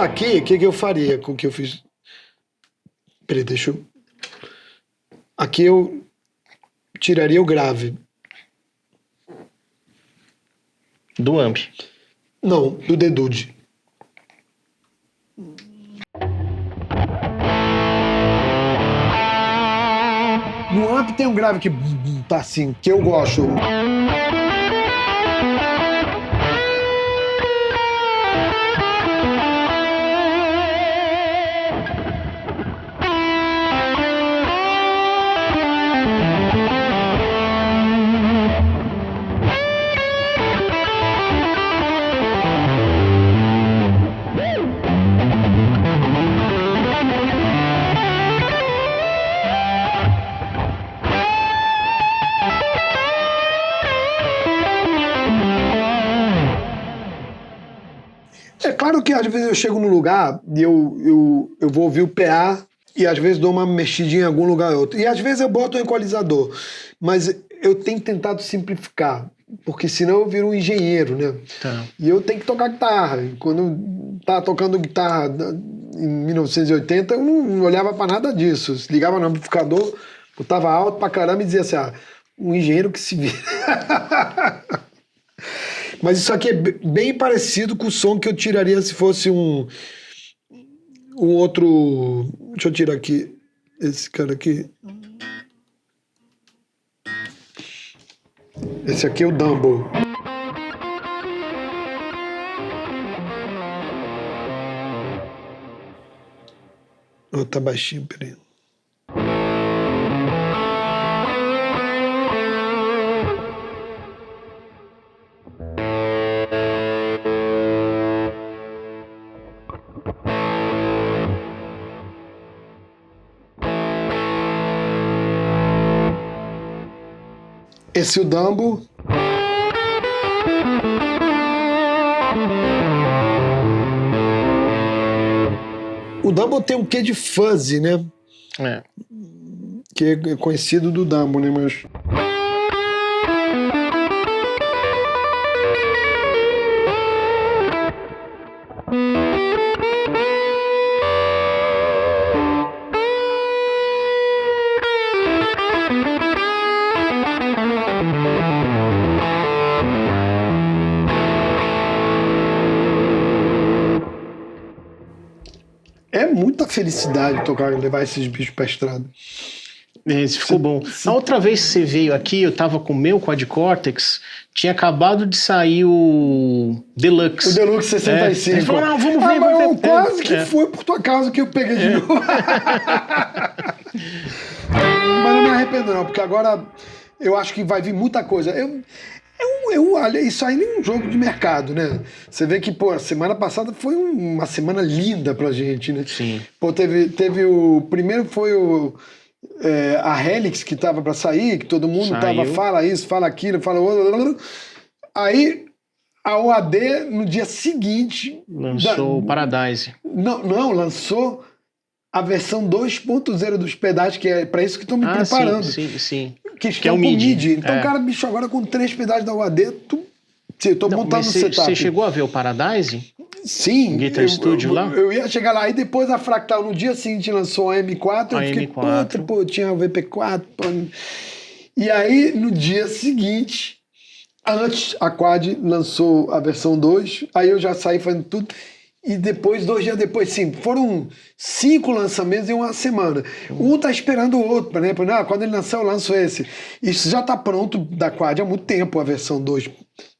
Aqui, o que eu faria com o que eu fiz? Peraí, deixa eu... Aqui eu tiraria o grave. Do amp? Não, do dedude. No amp tem um grave que tá assim, que eu gosto. É claro que às vezes eu chego num lugar e eu vou ouvir o PA e às vezes dou uma mexidinha em algum lugar ou outro. E às vezes eu boto um equalizador. Mas eu tenho tentado simplificar, porque senão eu viro um engenheiro, né? Tá. E eu tenho que tocar guitarra. E quando eu tava tocando guitarra em 1980, eu não olhava para nada disso. Eu ligava no amplificador, botava alto pra caramba e dizia assim, um engenheiro que se vira. Mas isso aqui é bem parecido com o som que eu tiraria se fosse um outro... Deixa eu tirar aqui esse cara aqui. Esse aqui é o Dumble. Oh, tá baixinho, peraí. Esse é o Dumble. O Dumble tem um quê de fuzzy, né? Que é conhecido do Dumble, né? Mas... É muita felicidade levar esses bichos pra estrada. Esse ficou bom. A outra vez que você veio aqui, eu tava com o meu Quadcortex, tinha acabado de sair o Deluxe. O Deluxe 65. Ele falou, não, vamos ver. Mas eu quase que foi por tua causa que eu peguei de novo. Mas não me arrependo não, porque agora eu acho que vai vir muita coisa. Isso aí nem é um jogo de mercado, né? Você vê que, a semana passada foi uma semana linda pra gente, né? Sim. Teve o... Primeiro foi a Helix que tava pra sair, que todo mundo fala isso, fala aquilo, fala... Aí a OAD, no dia seguinte... Lançou o Paradise. Não, lançou a versão 2.0 dos pedais, que é pra isso que estão me preparando. Sim. Que é o MIDI. Então, cara, bicho, agora com 3 pedais da UAD, eu tô montando o setup. Você chegou a ver o Paradise? Sim. Guitar Studio lá? Eu ia chegar lá. E depois a Fractal, no dia seguinte, lançou a M4. Eu fiquei, M4. Tinha o VP4. E aí, no dia seguinte, antes, a Quad lançou a versão 2. Aí eu já saí fazendo tudo. E depois, 2 dias depois, sim, foram 5 lançamentos em uma semana. Um tá esperando o outro, por exemplo, quando ele lançar eu lanço esse. Isso já tá pronto da Quad há muito tempo, a versão 2.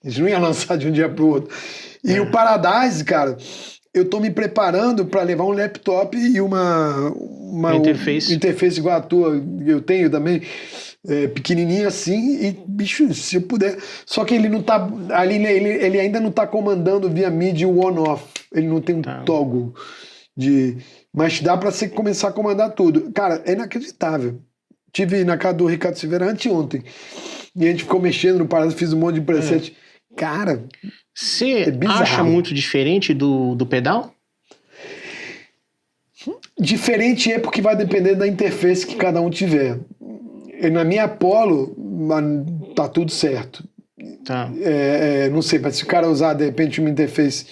Eles não iam lançar de um dia pro outro. E o Paradise, cara, eu tô me preparando para levar um laptop e uma interface igual a tua, eu tenho também, pequenininho assim, e bicho, se eu puder. Só que ele não tá, ele ainda não tá comandando via MIDI on-off, ele não tem um toggle mas dá para você começar a comandar tudo. Cara, é inacreditável. Tive na casa do Ricardo Silveira anteontem, e a gente ficou mexendo no Paradise, fiz um monte de preset. Cara, você acha muito diferente do pedal? Diferente é porque vai depender da interface que cada um tiver. Na minha Apollo, tá tudo certo. Tá. Não sei, mas se o cara usar, de repente, uma interface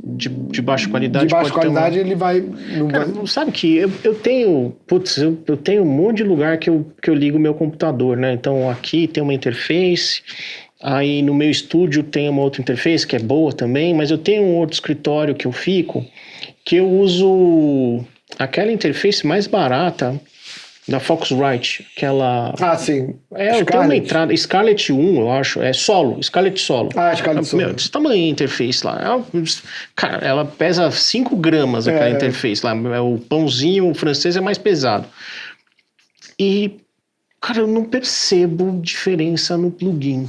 de baixa qualidade... De baixa qualidade, ele vai... Sabe que eu tenho... eu tenho um monte de lugar que eu ligo o meu computador, né? Então, aqui tem uma interface... Aí no meu estúdio tem uma outra interface que é boa também, mas eu tenho um outro escritório que eu fico, que eu uso aquela interface mais barata da Focusrite, aquela... sim. Eu tenho uma entrada, Scarlett 1, eu acho, Scarlett Solo. Scarlett Solo. Meu, desse tamanho a interface lá. Cara, ela pesa 5 gramas, aquela interface lá. O pãozinho francês é mais pesado. E, cara, eu não percebo diferença no plugin.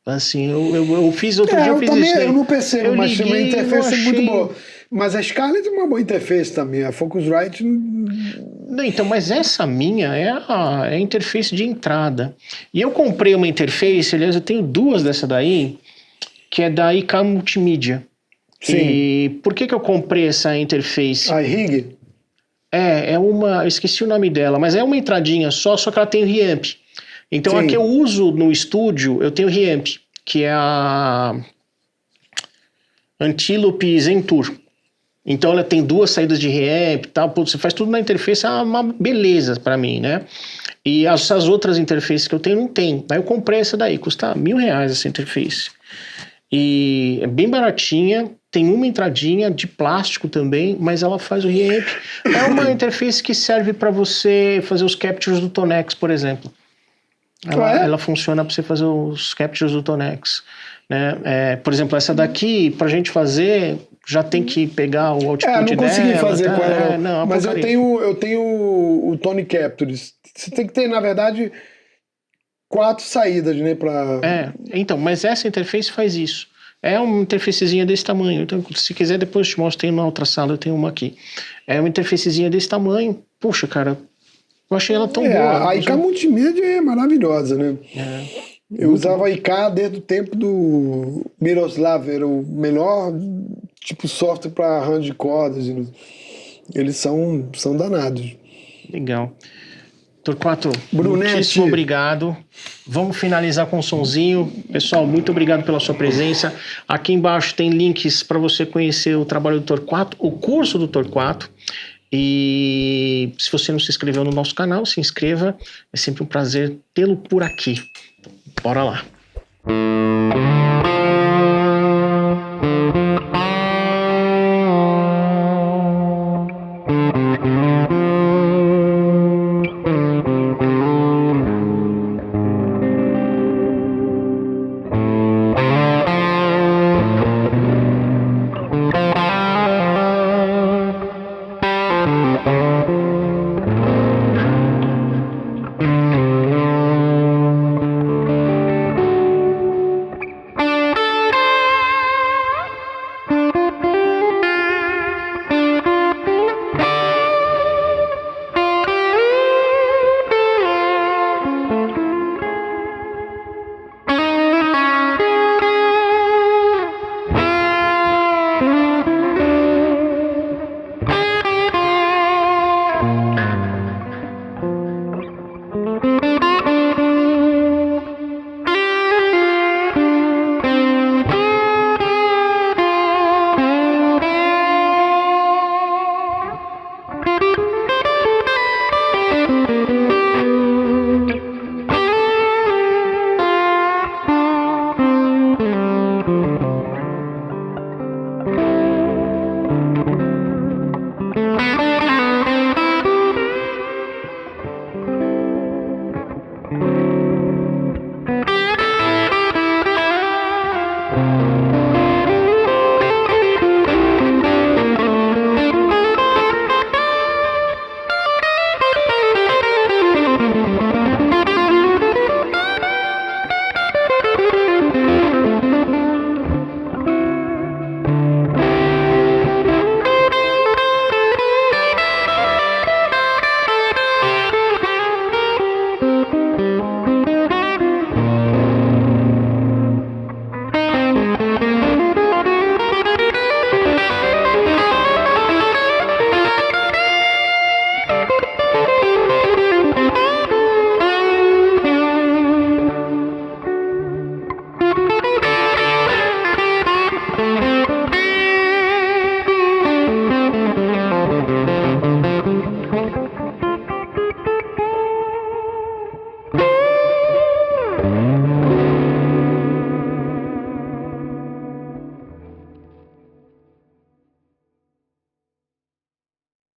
Assim, eu fiz outro dia, eu fiz também, isso. Eu não percebo, mas uma interface muito boa. Mas a Scarlett é uma boa interface também, a Focusrite... Não, então, mas essa minha é a interface de entrada. E eu comprei uma interface, aliás, eu tenho 2 dessa daí, que é da IK Multimídia. Sim. E por que eu comprei essa interface? A RIG? É uma... Eu esqueci o nome dela, mas é uma entradinha só que ela tem reamp. Então, Sim. A que eu uso no estúdio, eu tenho reamp, que é a Antelope Zentour. Então, ela tem 2 saídas de reamp e tal. Você faz tudo na interface, é uma beleza para mim, né? E essas outras interfaces que eu tenho, não tem. Aí eu comprei essa daí, custa R$1.000 essa interface. E é bem baratinha, tem uma entradinha de plástico também, mas ela faz o reamp. É uma interface que serve para você fazer os captures do Tonex, por exemplo. Ela funciona para você fazer os captures do Tonex, né? Por exemplo, essa daqui, pra gente fazer, já tem que pegar o output dela. Não consegui fazer com ela, não, mas eu tenho o Tone Captures. Você tem que ter, na verdade, 4 saídas, né? Então, mas essa interface faz isso. É uma interfacezinha desse tamanho. Então, se quiser, depois eu te mostro. Tem na outra sala, eu tenho uma aqui. É uma interfacezinha desse tamanho. Puxa, cara... Eu achei ela tão boa. A IK Multimídia é maravilhosa, né? Eu usava a IK desde o tempo do Miroslav, era o melhor tipo software para arranjo de cordas. Eles são danados. Legal. Torquato, muitíssimo obrigado. Vamos finalizar com um sonzinho. Pessoal, muito obrigado pela sua presença. Aqui embaixo tem links para você conhecer o trabalho do Torquato, o curso do Torquato. E se você não se inscreveu no nosso canal, se inscreva. É sempre um prazer tê-lo por aqui. Bora lá.